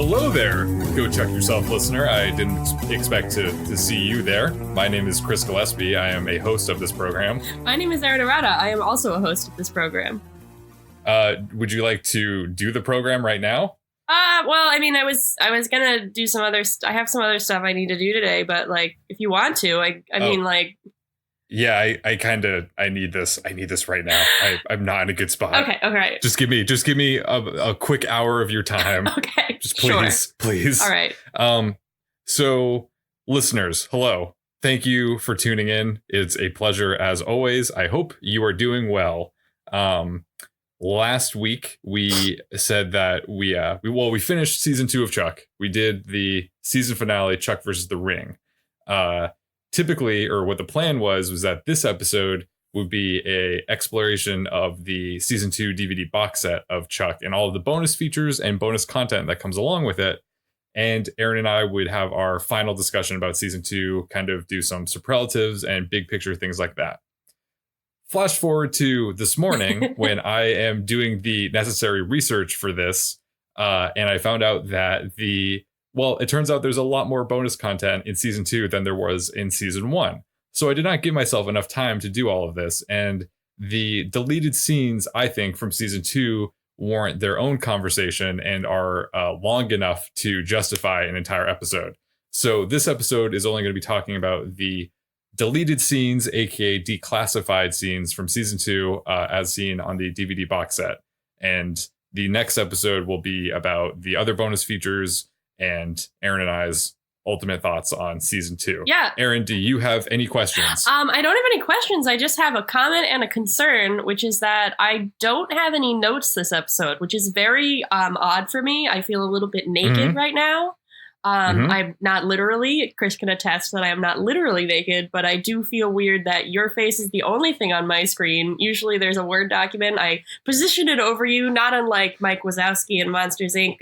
Hello there, Go Check Yourself listener. I didn't expect to see you there. My name is Chris Gillespie. I am a host of this program. My name is Erin. I am also a host of this program. Would you like to do the program right now? Well, I mean, I was gonna do some other. I have some other stuff I need to do today, but like, if you want to, I mean, like. Yeah, I need this. I need this right now. I'm not in a good spot. Okay. Just give me a quick hour of your time. Okay. Just please. All right. So listeners, hello. Thank you for tuning in. It's a pleasure as always. I hope you are doing well. Last week we said that we finished season 2 of Chuck. We did the season finale, Chuck versus the Ring. Typically, or what the plan was that this episode would be a exploration of the season 2 DVD box set of Chuck and all of the bonus features and bonus content that comes along with it. And Erin and I would have our final discussion about season 2, kind of do some superlatives and big picture things like that. Flash forward to this morning when I am doing the necessary research for this, and I found out that it turns out there's a lot more bonus content in season 2 than there was in season 1. So I did not give myself enough time to do all of this. And the deleted scenes, I think, from season 2 warrant their own conversation and are long enough to justify an entire episode. So this episode is only going to be talking about the deleted scenes, aka declassified scenes from season 2, as seen on the DVD box set. And the next episode will be about the other bonus features and Erin and I's ultimate thoughts on season 2. Yeah. Erin, do you have any questions? I don't have any questions. I just have a comment and a concern, which is that I don't have any notes this episode, which is very odd for me. I feel a little bit naked right now. I'm not literally, Chris can attest that I am not literally naked, but I do feel weird that your face is the only thing on my screen. Usually there's a Word document. I position it over you, not unlike Mike Wazowski in Monsters, Inc.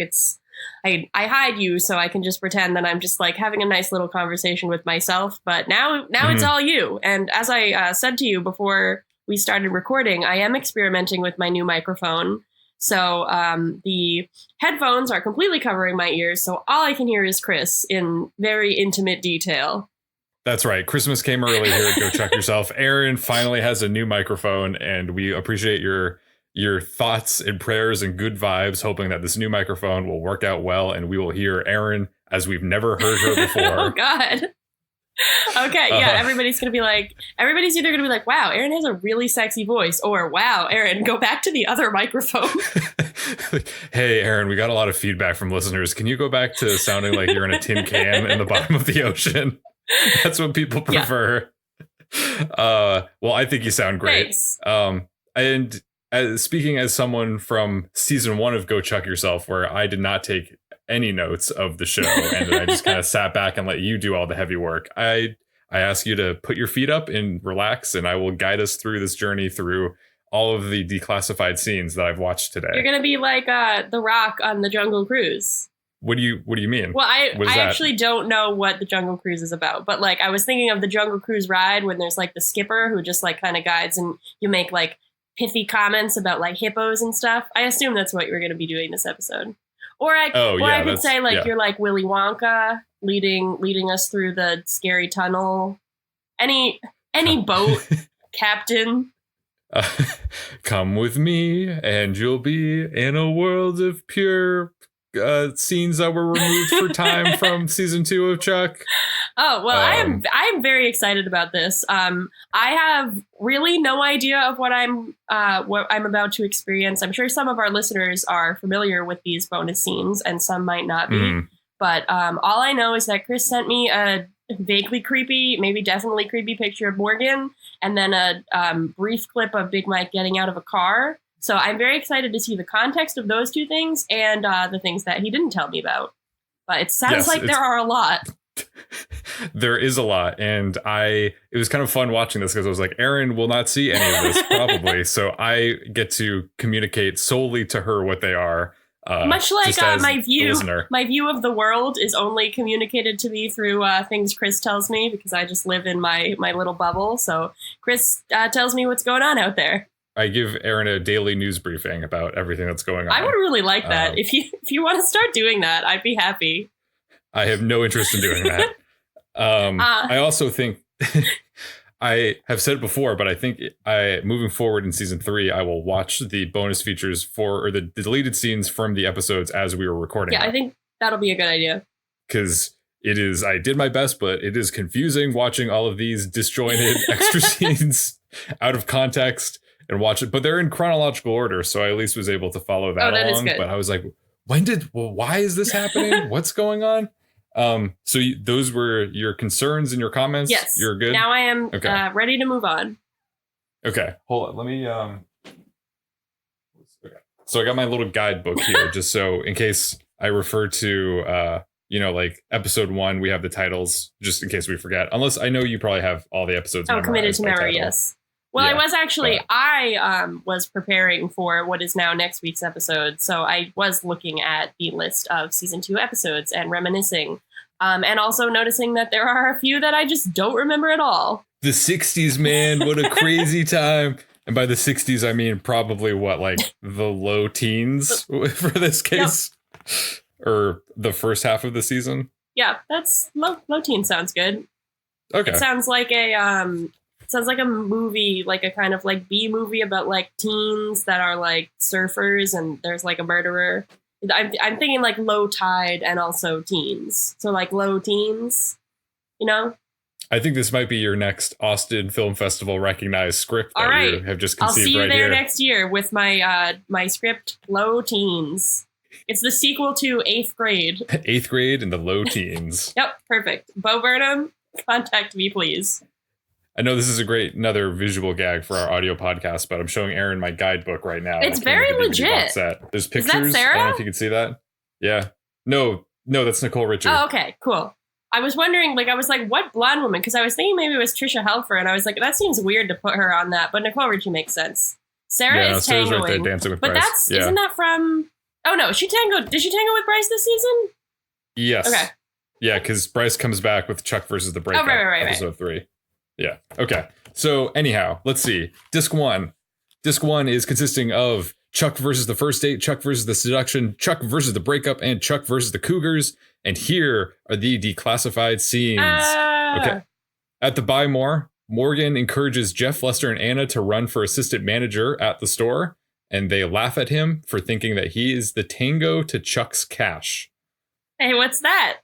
I hide you so I can just pretend that I'm just like having a nice little conversation with myself. But now it's all you. And as I said to you before we started recording, I am experimenting with my new microphone. So the headphones are completely covering my ears. So all I can hear is Chris in very intimate detail. That's right. Christmas came early here at Go Check Yourself. Erin finally has a new microphone, and we appreciate your thoughts and prayers and good vibes, hoping that this new microphone will work out well and we will hear Erin as we've never heard her before. Oh, God. Okay, yeah, everybody's either going to be like, wow, Erin has a really sexy voice, or wow, Erin, go back to the other microphone. Hey, Erin, we got a lot of feedback from listeners. Can you go back to sounding like you're in a tin can in the bottom of the ocean? That's what people prefer. Yeah. Well, I think you sound great. Thanks. And speaking as someone from season 1 of Go Chuck Yourself, where I did not take any notes of the show and I just kind of sat back and let you do all the heavy work, I ask you to put your feet up and relax, and I will guide us through this journey through all of the declassified scenes that I've watched today. You're going to be like The Rock on the Jungle Cruise. What do you mean? Well, I actually don't know what the Jungle Cruise is about, but like I was thinking of the Jungle Cruise ride when there's like the skipper who just like kind of guides and you make like pithy comments about like hippos and stuff. I assume that's what you're going to be doing this episode. Or I could say like you're like Willy Wonka leading us through the scary tunnel. Any boat captain. Come with me and you'll be in a world of pure scenes that were removed for time from season 2 of Chuck. Oh, well, I am very excited about this. I have really no idea of what I'm about to experience. I'm sure some of our listeners are familiar with these bonus scenes and some might not be. But all I know is that Chris sent me a vaguely creepy, maybe definitely creepy picture of Morgan and then a brief clip of Big Mike getting out of a car. So I'm very excited to see the context of those two things and the things that he didn't tell me about. But it sounds like there are a lot. There is a lot. And it was kind of fun watching this because I was like, Erin will not see any of this probably. So I get to communicate solely to her what they are. Much like my view of the world is only communicated to me through things Chris tells me because I just live in my little bubble. So Chris tells me what's going on out there. I give Erin a daily news briefing about everything that's going on. I would really like that. If you want to start doing that, I'd be happy. I have no interest in doing that. I also think I have said it before, but I think moving forward in season 3, I will watch the bonus features or the deleted scenes from the episodes as we were recording. Yeah, I think that'll be a good idea. Because I did my best, but it is confusing watching all of these disjointed extra scenes out of context and watch it. But they're in chronological order, so I at least was able to follow that along. Is good. But I was like, why is this happening? What's going on? So those were your concerns and your comments? Yes. You're good? Now I am ready to move on. Okay. Hold on. Let me... Okay. So I got my little guidebook here, just so in case I refer to, like episode 1, we have the titles, just in case we forget. Unless I know you probably have all the episodes committed to memory, yes. Well, yeah, I was preparing for what is now next week's episode. So I was looking at the list of season 2 episodes and reminiscing. And also noticing that there are a few that I just don't remember at all. The 60s, man. What a crazy time. And by the 60s, I mean probably the low teens for this case. Yep. Or the first half of the season. Yeah, that's low teen sounds good. Okay. It sounds like a movie, like a kind of like B movie about like teens that are like surfers and there's like a murderer. I'm thinking like low tide and also teens. So like low teens, I think this might be your next Austin Film Festival recognized script that you have just conceived. I'll see you right there here. Next year with my my script, Low Teens. It's the sequel to 8th grade. 8th grade and the low teens. Yep, perfect. Bo Burnham, contact me, please. I know this is another visual gag for our audio podcast, but I'm showing Erin my guidebook right now. It's very legit. There's pictures. Is that Sarah? I don't know if you can see that. Yeah. No, that's Nicole Richie. Oh, okay, cool. I was wondering, what blonde woman? Because I was thinking maybe it was Trisha Helfer, and I was like, that seems weird to put her on that. But Nicole Richie makes sense. Sarah is tangoing. Right there dancing with Bryce. Isn't that from... Oh, no, she tangoed. Did she tango with Bryce this season? Yes. Okay. Yeah, because Bryce comes back with Chuck versus the Breakup. Right. Episode 3. Yeah. Okay. So anyhow, let's see. Disc 1. Disc 1 is consisting of Chuck versus the First Date, Chuck versus the Seduction, Chuck versus the Breakup, and Chuck versus the Cougars. And here are the declassified scenes. Okay. At the Buy More, Morgan encourages Jeff, Lester, and Anna to run for assistant manager at the store. And they laugh at him for thinking that he is the tango to Chuck's cash. Hey, what's that?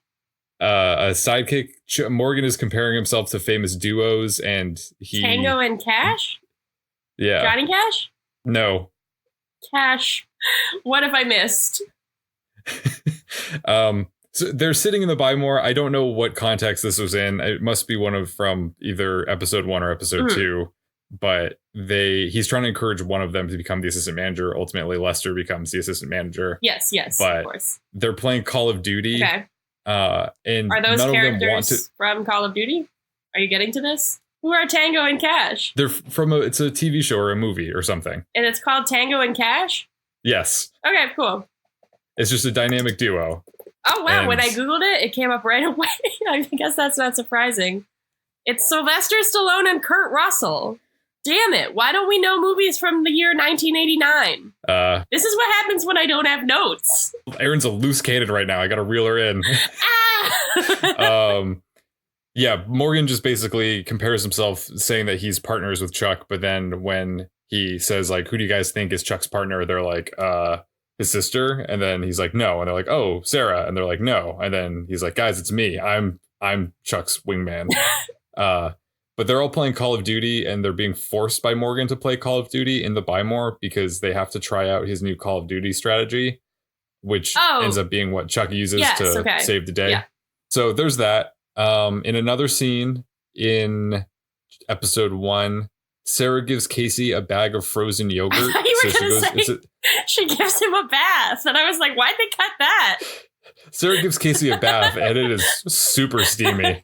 A sidekick. Morgan is comparing himself to famous duos, and Tango and Cash? Yeah. Johnny Cash? No. Cash. What have I missed? So they're sitting in the Buy More. I don't know what context this was in. It must be from either episode 1 or episode 2. But he's trying to encourage one of them to become the assistant manager. Ultimately, Lester becomes the assistant manager. Yes, but of course. They're playing Call of Duty. Okay. And are those none characters of them want to... from Call of Duty? Are you getting to this? Who are Tango and Cash? They're it's a TV show or a movie or something. And it's called Tango and Cash? Yes. Okay, cool. It's just a dynamic duo. Oh, wow. When I Googled it, it came up right away. I guess that's not surprising. It's Sylvester Stallone and Kurt Russell. Damn it. Why don't we know movies from the year 1989? This is what happens when I don't have notes. Erin's a loose cannon right now. I got to reel her in. Yeah, Morgan just basically compares himself saying that he's partners with Chuck. But then when he says, who do you guys think is Chuck's partner? They're like, his sister. And then he's like, no. And they're like, oh, Sarah. And they're like, no. And then he's like, guys, it's me. I'm Chuck's wingman. But they're all playing Call of Duty, and they're being forced by Morgan to play Call of Duty in the Buy More because they have to try out his new Call of Duty strategy, which ends up being what Chuck uses to save the day. Yeah. So there's that. In another scene in episode 1, Sarah gives Casey a bag of frozen yogurt. I thought you were going to say she gives him a bath. And I was like, why'd they cut that? Sarah gives Casey a bath, and it is super steamy.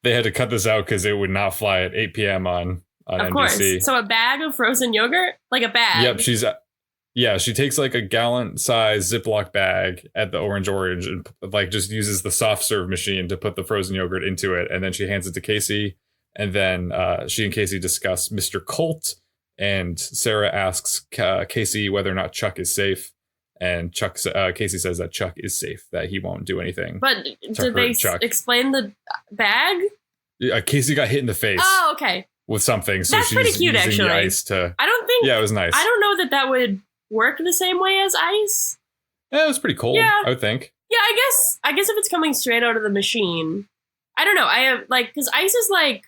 They had to cut this out because it would not fly at 8 p.m. on NBC. Of course. So a bag of frozen yogurt? Like a bag? Yep, she takes a gallon-size Ziploc bag at the Orange and just uses the soft serve machine to put the frozen yogurt into it, and then she hands it to Casey, and then she and Casey discuss Mr. Colt and Sarah asks Casey whether or not Chuck is safe. And Casey says that Chuck is safe, that he won't do anything. But did they explain the bag? Casey got hit in the face. Oh, okay. With something, so that's she's pretty cute, using actually. the ice to. I don't think. Yeah, it was nice. I don't know that would work the same way as ice. Yeah, it was pretty cold. Yeah. I would think. Yeah, I guess if it's coming straight out of the machine, I don't know. I have because ice is like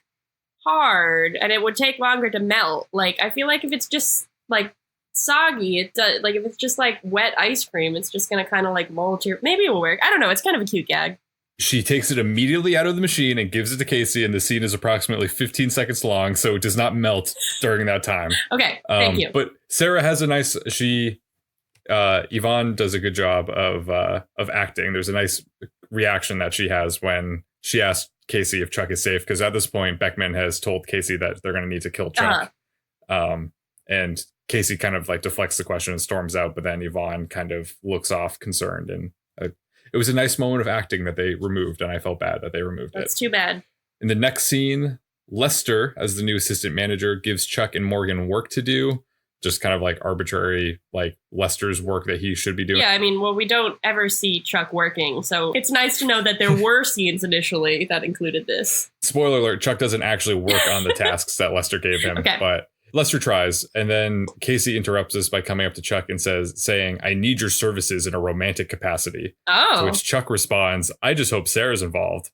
hard and it would take longer to melt. Like I feel like if it's just like soggy, it does. Like if it's just like wet ice cream, it's just gonna kind of like mold to. Maybe it will work. I don't know. It's kind of a cute gag. She takes it immediately out of the machine and gives it to Casey, and the scene is approximately 15 seconds long, so it does not melt during that time. Okay, thank you. But Sarah has a nice. Yvonne does a good job of acting. There's a nice reaction that she has when she asks Casey if Chuck is safe, because at this point Beckman has told Casey that they're going to need to kill Chuck. And Casey kind of like deflects the question and storms out, but then Yvonne kind of looks off concerned, and it was a nice moment of acting that they removed, and I felt bad that they removed it. That's too bad. In the next scene, Lester, as the new assistant manager, gives Chuck and Morgan work to do. Just kind of like arbitrary, like Lester's work that he should be doing. Yeah, I mean, well, we don't ever see Chuck working, so it's nice to know that there were scenes initially that included this. Spoiler alert, Chuck doesn't actually work on the tasks that Lester gave him, but Lester tries, and then Casey interrupts us by coming up to Chuck and saying, "I need your services in a romantic capacity." Oh. To which Chuck responds, "I just hope Sarah's involved."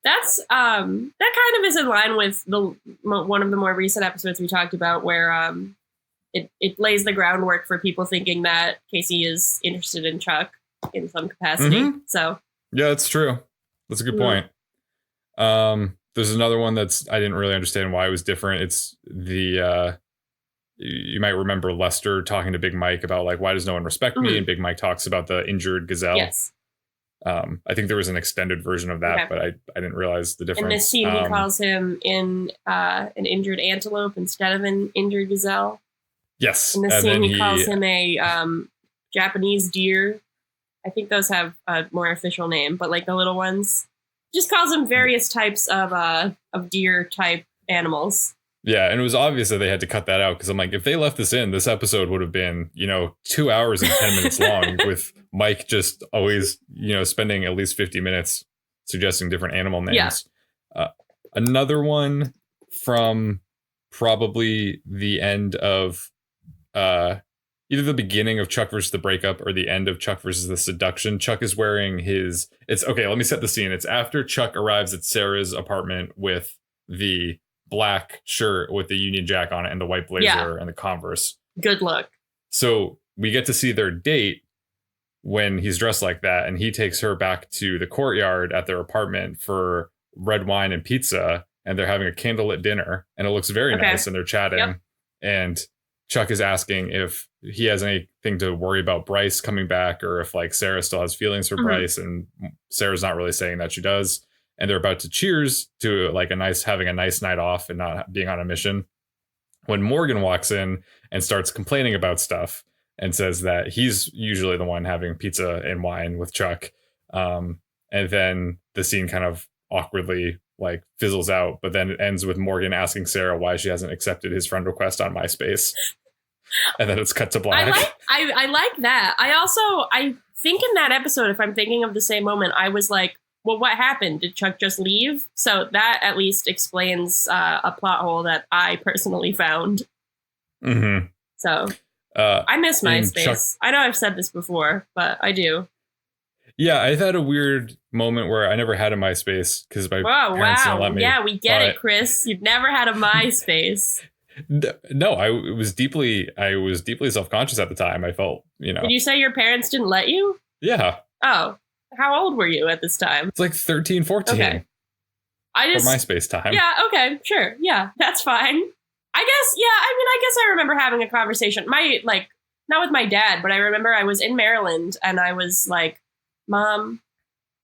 That's that kind of is in line with one of the more recent episodes we talked about, where it lays the groundwork for people thinking that Casey is interested in Chuck in some capacity. Mm-hmm. So yeah, that's true. That's a good point. There's another one I didn't really understand why it was different. It's the you might remember Lester talking to Big Mike about like, why does no one respect me? And Big Mike talks about the injured gazelle. Yes. I think there was an extended version of that, but I didn't realize the difference. In this scene, he calls him an injured antelope instead of an injured gazelle. Yes. In this scene, he calls him a Japanese deer. I think those have a more official name, but like the little ones. Just calls them various types of deer type animals. Yeah, and it was obvious that they had to cut that out, because I'm like, if they left this in, this episode would have been, 2 hours and 10 minutes long, with Mike just always, spending at least 50 minutes suggesting different animal names. Yeah. Another one from probably the end of either the beginning of Chuck versus the breakup or the end of Chuck versus the seduction. Chuck is wearing let me set the scene. It's after Chuck arrives at Sarah's apartment with the black shirt with the Union Jack on it and the white blazer and the Converse. Good look. So we get to see their date when he's dressed like that, and he takes her back to the courtyard at their apartment for red wine and pizza, and they're having a candlelit dinner, and it looks very nice, and they're chatting. And Chuck is asking if he has anything to worry about Bryce coming back, or if like Sarah still has feelings for Bryce, and Sarah's not really saying that she does. And they're about to cheers to like having a nice night off and not being on a mission, when Morgan walks in and starts complaining about stuff and says that he's usually the one having pizza and wine with Chuck. And then the scene kind of awkwardly like fizzles out, but then it ends with Morgan asking Sarah why she hasn't accepted his friend request on MySpace. And then it's cut to black. I like that. I think in that episode, if I'm thinking of the same moment, I was like, well, what happened? Did Chuck just leave? So that at least explains a plot hole that I personally found. Mm-hmm. So I miss MySpace. I know I've said this before, but I do. Yeah, I've had a weird moment where I never had a MySpace because my parents didn't let me. Yeah, we get it, Chris. You've never had a MySpace. No, I was deeply self-conscious at the time. I felt, Did you say your parents didn't let you? Yeah. Oh, how old were you at this time? It's like 13, 14. Okay. For MySpace time. Yeah, okay, sure. Yeah, that's fine. I guess I remember having a conversation. Not with my dad, but I remember I was in Maryland and I was like, Mom,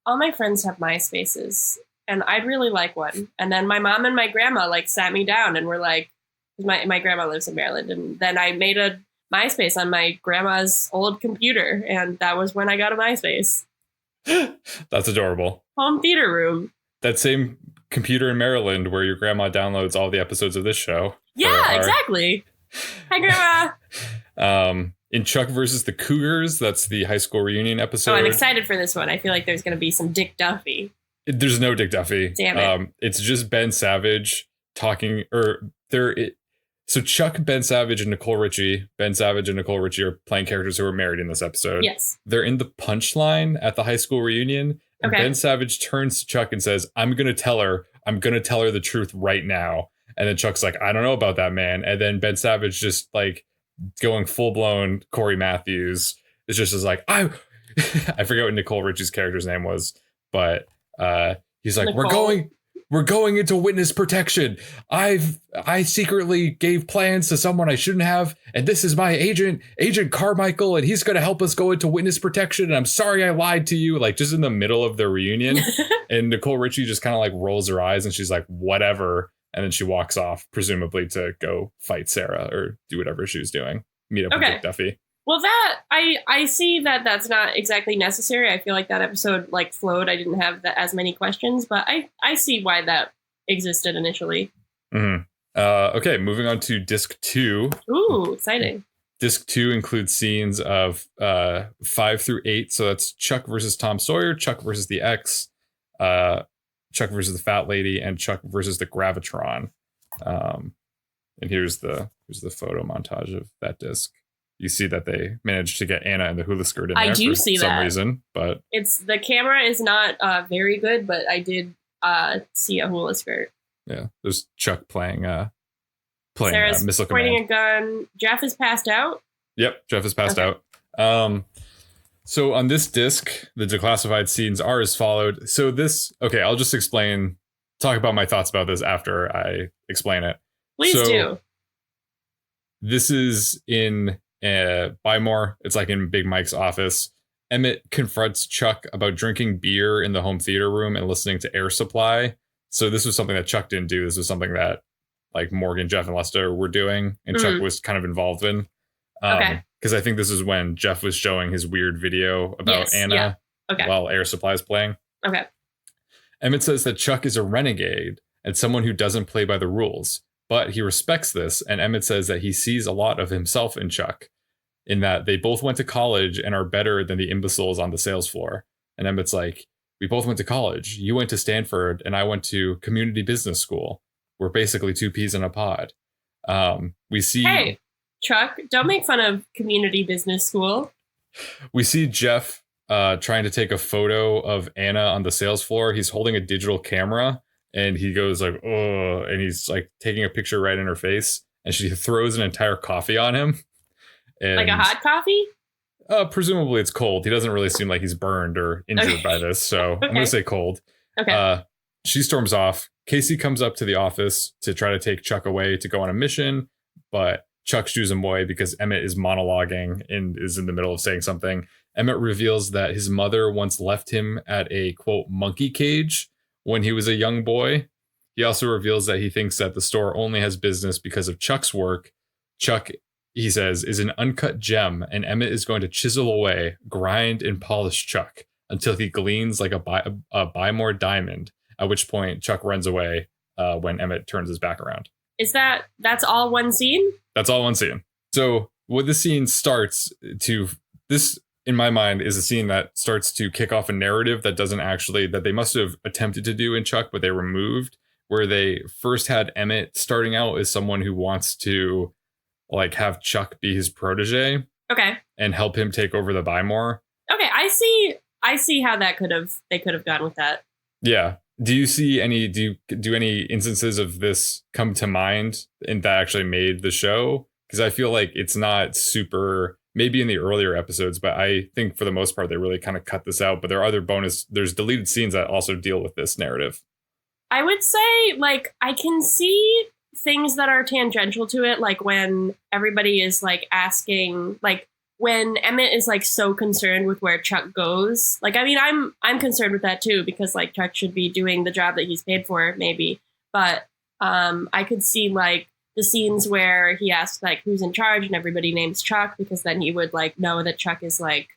all my friends have MySpaces and I'd really like one. And then my mom and my grandma like sat me down and were like, my grandma lives in Maryland. And then I made a MySpace on my grandma's old computer. And that was when I got a MySpace. That's adorable. Home theater room. That same computer in Maryland where your grandma downloads all the episodes of this show. Yeah, exactly. Hi, Grandma. In Chuck versus the Cougars, that's the high school reunion episode. Oh, I'm excited for this one. I feel like there's going to be some Dick Duffy. There's no Dick Duffy. Damn it. It's just Ben Savage talking, so Chuck, Ben Savage, and Nicole Richie. Ben Savage and Nicole Richie are playing characters who are married in this episode. Yes. They're in the punchline at the high school reunion. And Ben Savage turns to Chuck and says, I'm going to tell her the truth right now. And then Chuck's like, I don't know about that, man. And then Ben Savage just like going full blown Corey Matthews. It's just as like, I forget what Nicole Richie's character's name was, but he's like, Nicole. we're going into witness protection. I secretly gave plans to someone I shouldn't have. And this is my Agent Carmichael. And he's going to help us go into witness protection. And I'm sorry I lied to you. Like just in the middle of the reunion. And Nicole Richie just kind of like rolls her eyes and she's like, whatever. And then she walks off, presumably to go fight Sarah or do whatever she was doing. Meet up with Dick Duffy. Well, that I see that's not exactly necessary. I feel like that episode like flowed. I didn't have as many questions, but I see why that existed initially. Mm-hmm. Okay, moving on to disc 2. Ooh, exciting. Disc 2 includes scenes of 5 through 8. So that's Chuck versus Tom Sawyer, Chuck versus the X, Chuck versus the Fat Lady, and Chuck versus the Gravitron. And here's the photo montage of that disc. You see that they managed to get Anna and the hula skirt in there for some reason, but it's the camera is not very good, but I did see a hula skirt. Yeah, there's Chuck playing Sarah's Missile pointing Command. a gun. Jeff is passed out. Yep, Jeff is passed out. So on this disc, the declassified scenes are as followed. So I'll just talk about my thoughts about this after I explain it. Please do. This is in Bymore. It's like in Big Mike's office. Emmett confronts Chuck about drinking beer in the home theater room and listening to Air Supply. So this was something that Chuck didn't do. This was something that like Morgan, Jeff, and Lester were doing, and Chuck was kind of involved in. Because I think this is when Jeff was showing his weird video about Anna while Air Supply is playing. Okay. Emmett says that Chuck is a renegade and someone who doesn't play by the rules, but he respects this. And Emmett says that he sees a lot of himself in Chuck, in that they both went to college and are better than the imbeciles on the sales floor. And Emmett's like, we both went to college. You went to Stanford and I went to community business school. We're basically two peas in a pod. We see... Hey, Chuck, don't make fun of community business school. We see Jeff trying to take a photo of Anna on the sales floor. He's holding a digital camera and he goes like, oh, and he's like taking a picture right in her face. And she throws an entire coffee on him. And, like a hot coffee? Presumably it's cold. He doesn't really seem like he's burned or injured by this. So I'm going to say cold. Okay. She storms off. Casey comes up to the office to try to take Chuck away to go on a mission. But Chuck shoos him away because Emmett is monologuing and is in the middle of saying something. Emmett reveals that his mother once left him at a, quote, monkey cage when he was a young boy. He also reveals that he thinks that the store only has business because of Chuck's work. Chuck, he says, is an uncut gem, and Emmett is going to chisel away, grind, and polish Chuck until he gleans like a Bymore diamond, at which point Chuck runs away when Emmett turns his back around. That's all one scene? That's all one scene. So what the scene starts to, this in my mind is a scene that starts to kick off a narrative that doesn't actually, that they must have attempted to do in Chuck, but they removed, where they first had Emmett starting out as someone who wants to like have Chuck be his protege. Okay. And help him take over the Bymore. Okay. I see how they could have gone with that. Yeah. Do you see any, do any instances of this come to mind and that actually made the show? Because I feel like it's not super, maybe in the earlier episodes, but I think for the most part, they really kind of cut this out. But there are there's deleted scenes that also deal with this narrative. I would say, like, I can see things that are tangential to it, like when everybody is like asking, like when Emmett is like so concerned with where Chuck goes. Like, I mean, I'm concerned with that too, because like Chuck should be doing the job that he's paid for, maybe. But I could see like the scenes where he asks like who's in charge and everybody names Chuck, because then he would like know that Chuck is like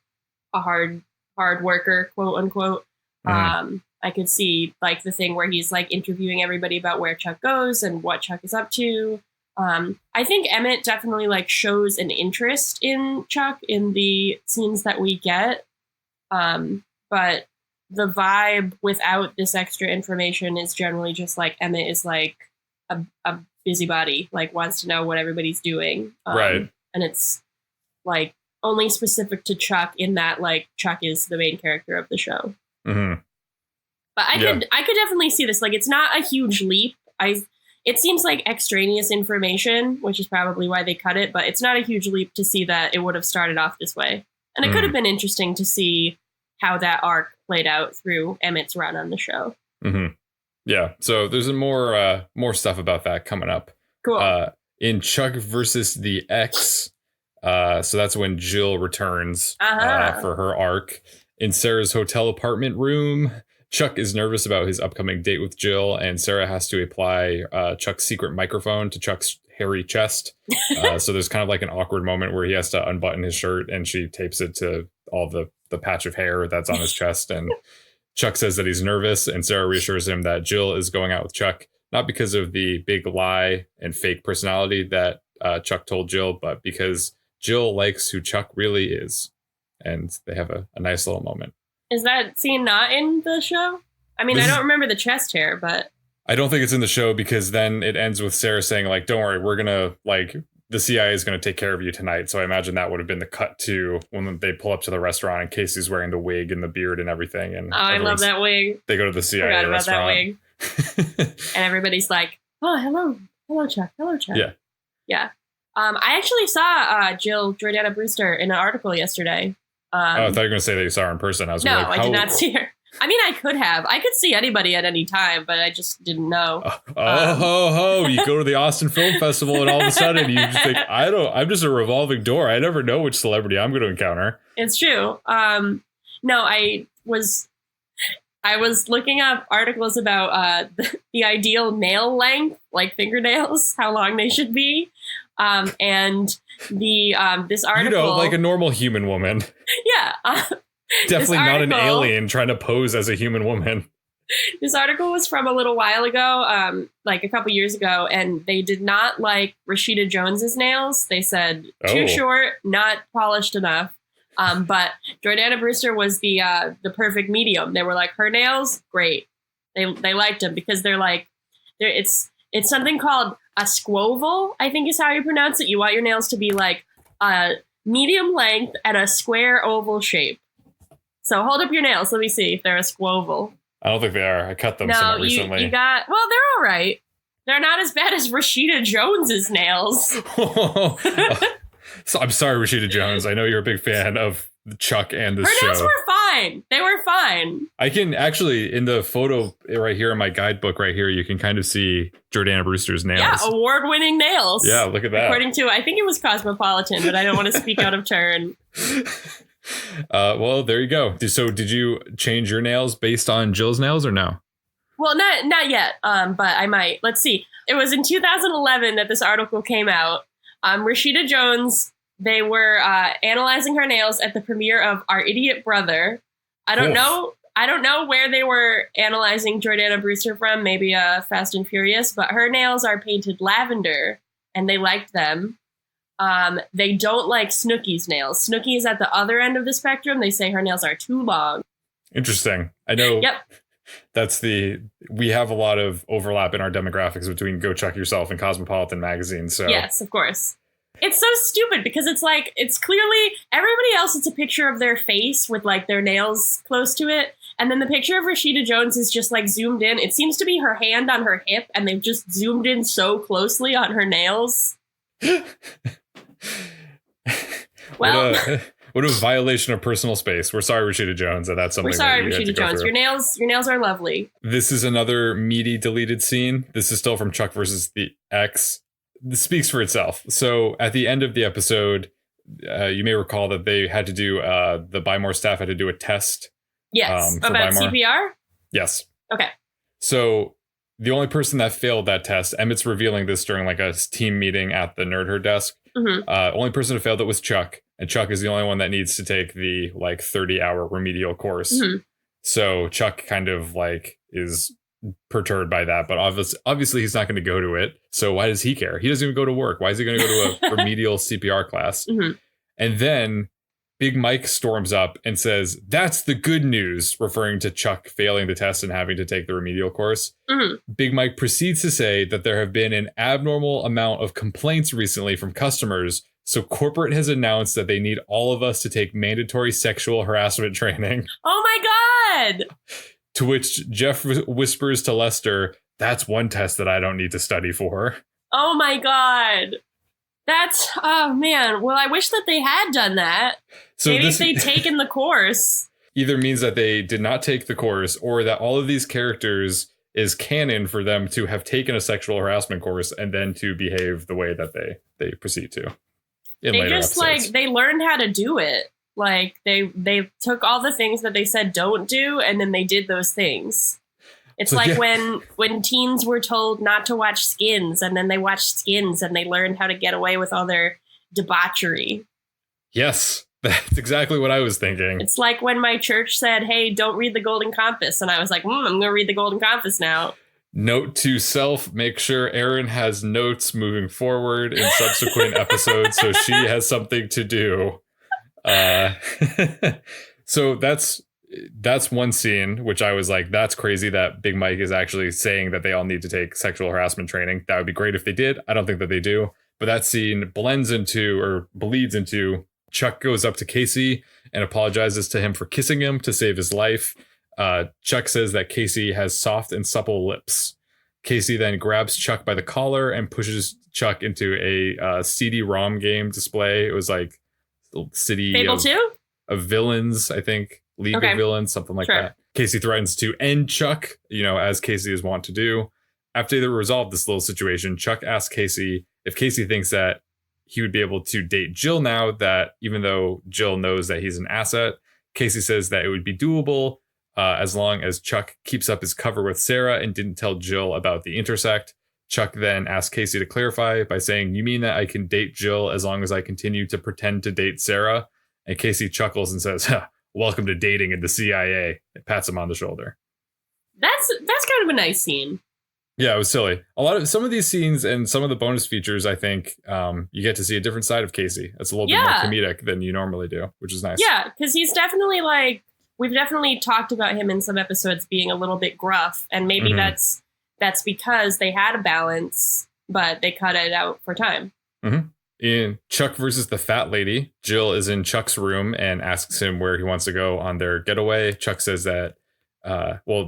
a hard worker, quote unquote. I could see like the thing where he's like interviewing everybody about where Chuck goes and what Chuck is up to. I think Emmett definitely like shows an interest in Chuck in the scenes that we get. But the vibe without this extra information is generally just like Emmett is like a busybody, like wants to know what everybody's doing. Right. And it's like only specific to Chuck in that like Chuck is the main character of the show. Mm-hmm. But I could definitely see this. Like, it's not a huge leap. It seems like extraneous information, which is probably why they cut it, but it's not a huge leap to see that it would have started off this way. And it could have been interesting to see how that arc played out through Emmett's run on the show. Mm-hmm. Yeah. So there's more stuff about that coming up. Cool. In Chuck versus the X. So that's when Jill returns for her arc. In Sarah's hotel apartment room, Chuck is nervous about his upcoming date with Jill, and Sarah has to apply Chuck's secret microphone to Chuck's hairy chest. So there's kind of like an awkward moment where he has to unbutton his shirt, and she tapes it to all the patch of hair that's on his chest. And Chuck says that he's nervous, and Sarah reassures him that Jill is going out with Chuck, not because of the big lie and fake personality that Chuck told Jill, but because Jill likes who Chuck really is. And they have a nice little moment. Is that scene not in the show? I mean, I don't remember the chest hair, but... I don't think it's in the show because then it ends with Sarah saying, like, don't worry, we're going to, like, the CIA is going to take care of you tonight. So I imagine that would have been the cut to when they pull up to the restaurant and Casey's wearing the wig and the beard and everything. And I love that wig. They go to the CIA restaurant. I forgot about that wig. And everybody's like, oh, hello. Hello, Chuck. Hello, Chuck. Yeah. Yeah. I actually saw Jill Jordana Brewster in an article yesterday. I thought you were going to say that you saw her in person. No, I did not see her. I mean, I could have. I could see anybody at any time, but I just didn't know. You go to the Austin Film Festival and all of a sudden you just think, I'm just a revolving door. I never know which celebrity I'm going to encounter. It's true. No, I was looking up articles about the ideal nail length, like fingernails, how long they should be. And this article, like a normal human woman. Yeah. Definitely not an alien trying to pose as a human woman. This article was from a little while ago, like a couple years ago, and they did not like Rashida Jones's nails. They said too short, not polished enough. But Jordana Brewster was the perfect medium. They were like, her nails, great. They liked them because it's something called a squoval, I think is how you pronounce it. You want your nails to be like a medium length and a square oval shape. So hold up your nails. Let me see if they're a squoval. I don't think they are. I cut them somewhat recently. They're all right. They're not as bad as Rashida Jones's nails. So I'm sorry, Rashida Jones. I know you're a big fan of Chuck and this show. Her nails were fine. They were fine. I can actually, in the photo right here in my guidebook right here, you can kind of see Jordana Brewster's nails. Yeah, award-winning nails. Yeah, look at that. According to, I think it was Cosmopolitan, but I don't want to speak out of turn. Well, there you go. So did you change your nails based on Jill's nails or no? Well, not yet, but I might. Let's see. It was in 2011 that this article came out. Rashida Jones, they were analyzing her nails at the premiere of Our Idiot Brother. I don't know where they were analyzing Jordana Brewster from, maybe Fast and Furious, but her nails are painted lavender, and they liked them. They don't like Snooki's nails. Snooki is at the other end of the spectrum. They say her nails are too long. Interesting. I know. Yep. We have a lot of overlap in our demographics between Go Chuck Yourself and Cosmopolitan magazine. So yes, of course. It's so stupid because it's like, it's clearly everybody else. It's a picture of their face with like their nails close to it. And then the picture of Rashida Jones is just like zoomed in. It seems to be her hand on her hip and they've just zoomed in so closely on her nails. Well, what a violation of personal space. We're sorry, Rashida Jones. That's something. We're sorry, Rashida Jones. Your nails are lovely. This is another meaty deleted scene. This is still from Chuck versus the X. This speaks for itself. So at the end of the episode, you may recall that they had to do the Buy More staff had to do a test. Yes, about CPR. Yes. Okay. So the only person that failed that test, Emmett's revealing this during like a team meeting at the Nerd Herd desk. Mm-hmm. Only person who failed it was Chuck, and Chuck is the only one that needs to take the like 30-hour remedial course. Mm-hmm. So Chuck kind of like is perturbed by that, but obviously he's not going to go to it. So why does he care? He doesn't even go to work. Why is he going to go to a remedial CPR class? Mm-hmm. And then Big Mike storms up and says, "That's the good news," referring to Chuck failing the test and having to take the remedial course. Mm-hmm. Big Mike proceeds to say that there have been an abnormal amount of complaints recently from customers, so corporate has announced that they need all of us to take mandatory sexual harassment training. Oh my God! To which Jeff whispers to Lester, "That's one test that I don't need to study for." Oh my God. Oh man. Well, I wish that they had done that. So maybe if they'd taken the course. Either means that they did not take the course, or that all of these characters is canon for them to have taken a sexual harassment course and then to behave the way that they proceed to. They just episodes. They learned how to do it. Like they took all the things that they said don't do, and then they did those things. It's so, like when teens were told not to watch Skins, and then they watched Skins and they learned how to get away with all their debauchery. Yes, that's exactly what I was thinking. It's like when my church said, "Hey, don't read the Golden Compass." And I was like, I'm going to read the Golden Compass now. Note to self, make sure Erin has notes moving forward in subsequent episodes so she has something to do. So that's one scene, which I was like, that's crazy that Big Mike is actually saying that they all need to take sexual harassment training. That would be great if they did. I don't think that they do. But that scene bleeds into Chuck goes up to Casey and apologizes to him for kissing him to save his life. Chuck says that Casey has soft and supple lips. Casey then grabs Chuck by the collar and pushes Chuck into a CD-ROM game display. It was like City Fable 2? Of Villains, I think. League of Villains, something like that. Casey threatens to end Chuck, as Casey is wont to do. After they resolve this little situation, Chuck asks Casey if Casey thinks that he would be able to date Jill now, that even though Jill knows that he's an asset. Casey says that it would be doable as long as Chuck keeps up his cover with Sarah and didn't tell Jill about the intersect. Chuck then asks Casey to clarify by saying, "You mean that I can date Jill as long as I continue to pretend to date Sarah?" And Casey chuckles and says, "Welcome to dating in the CIA." It pats him on the shoulder. That's kind of a nice scene. Yeah, it was silly. Some of these scenes and some of the bonus features, I think you get to see a different side of Casey. It's a little bit more comedic than you normally do, which is nice. Yeah, because he's definitely we've definitely talked about him in some episodes being a little bit gruff, and maybe that's because they had a balance, but they cut it out for time. Mm-hmm. In Chuck versus the Fat Lady, Jill is in Chuck's room and asks him where he wants to go on their getaway. Chuck says that,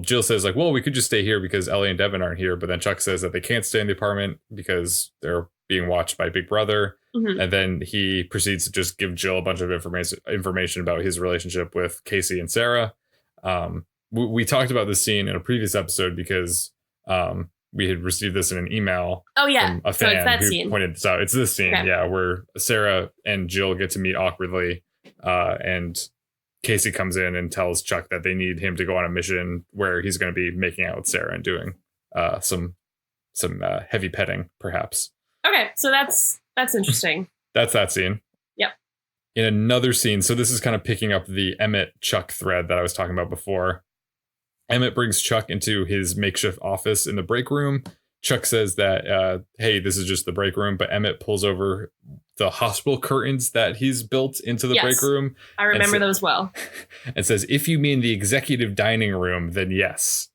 Jill says we could just stay here because Ellie and Devin aren't here. But then Chuck says that they can't stay in the apartment because they're being watched by Big Brother. Mm-hmm. And then he proceeds to just give Jill a bunch of information about his relationship with Casey and Sarah. We talked about this scene in a previous episode because we had received this in an email. Oh, yeah. From a fan so it's that who scene. Pointed this out. It's this scene, where Sarah and Jill get to meet awkwardly. And Casey comes in and tells Chuck that they need him to go on a mission where he's going to be making out with Sarah and doing some heavy petting, perhaps. Okay, so that's interesting. That's that scene. Yep. In another scene, so this is kind of picking up the Emmett Chuck thread that I was talking about before. Emmett brings Chuck into his makeshift office in the break room. Chuck says that, hey, this is just the break room, but Emmett pulls over the hospital curtains that he's built into the break room. I remember those well. And says, "If you mean the executive dining room, then yes."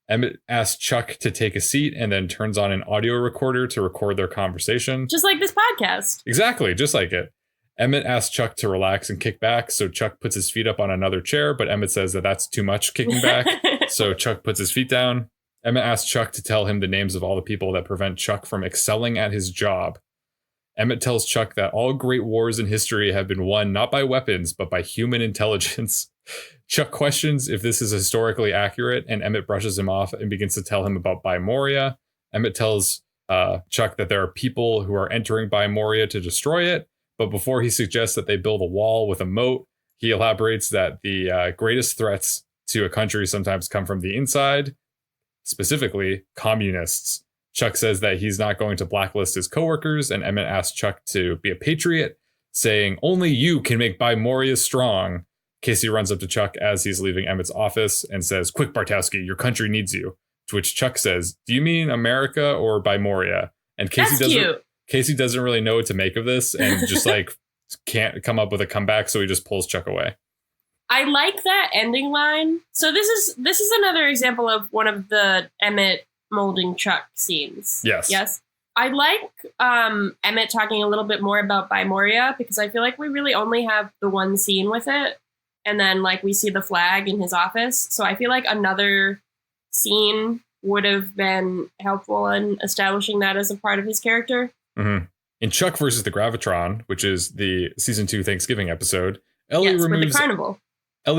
Emmett asks Chuck to take a seat and then turns on an audio recorder to record their conversation. Just like this podcast. Exactly, just like it. Emmett asks Chuck to relax and kick back, so Chuck puts his feet up on another chair, but Emmett says that that's too much kicking back, so Chuck puts his feet down. Emmett asks Chuck to tell him the names of all the people that prevent Chuck from excelling at his job. Emmett tells Chuck that all great wars in history have been won not by weapons, but by human intelligence. Chuck questions if this is historically accurate, and Emmett brushes him off and begins to tell him about Moria. Emmett tells Chuck that there are people who are entering Moria to destroy it, but before he suggests that they build a wall with a moat, he elaborates that the greatest threats to a country sometimes come from the inside, specifically communists. Chuck says that he's not going to blacklist his coworkers, and Emmett asks Chuck to be a patriot, saying, "Only you can make Moria strong." Casey runs up to Chuck as he's leaving Emmett's office and says, "Quick, Bartowski, your country needs you." To which Chuck says, "Do you mean America or by Moria?" And Casey doesn't really know what to make of this and just like can't come up with a comeback, so he just pulls Chuck away. I like that ending line. So this is another example of one of the Emmett molding Chuck scenes. Yes. I like Emmett talking a little bit more about By Moria because I feel like we really only have the one scene with it. And then like we see the flag in his office. So I feel like another scene would have been helpful in establishing that as a part of his character. Mm-hmm. In Chuck versus the Gravitron, which is the season 2 Thanksgiving episode, Ellie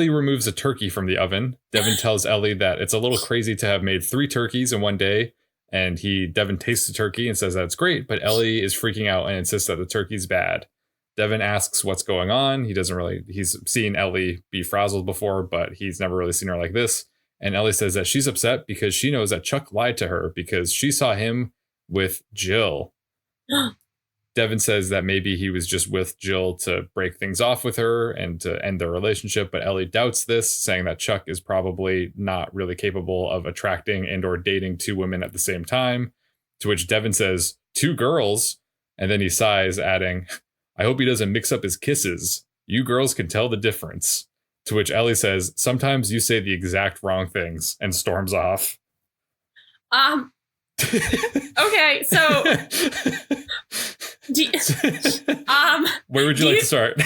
removes a turkey from the oven. Devin tells Ellie that it's a little crazy to have made 3 turkeys in one day. And Devin tastes the turkey and says that it's great, but Ellie is freaking out and insists that the turkey's bad. Devin asks what's going on. He's seen Ellie be frazzled before, but he's never really seen her like this. And Ellie says that she's upset because she knows that Chuck lied to her because she saw him with Jill. Devin says that maybe he was just with Jill to break things off with her and to end their relationship, but Ellie doubts this, saying that Chuck is probably not really capable of attracting and or dating 2 women at the same time, to which Devin says, 2 girls, and then he sighs, adding, "I hope he doesn't mix up his kisses. You girls can tell the difference." To which Ellie says, "Sometimes you say the exact wrong things," and storms off. Okay, so where would you like to start?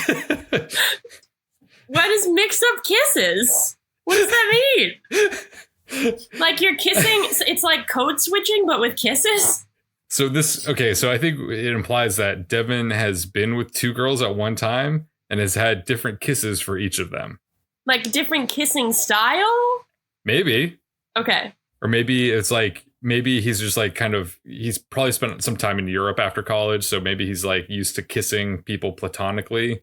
What is mixed up kisses? What does that mean? Like you're kissing, it's like code switching, but with kisses? So I think it implies that Devin has been with 2 girls at one time and has had different kisses for each of them. Like different kissing style? Maybe. Okay. Or maybe it's like, maybe he's just like he's probably spent some time in Europe after college. So maybe he's like used to kissing people platonically.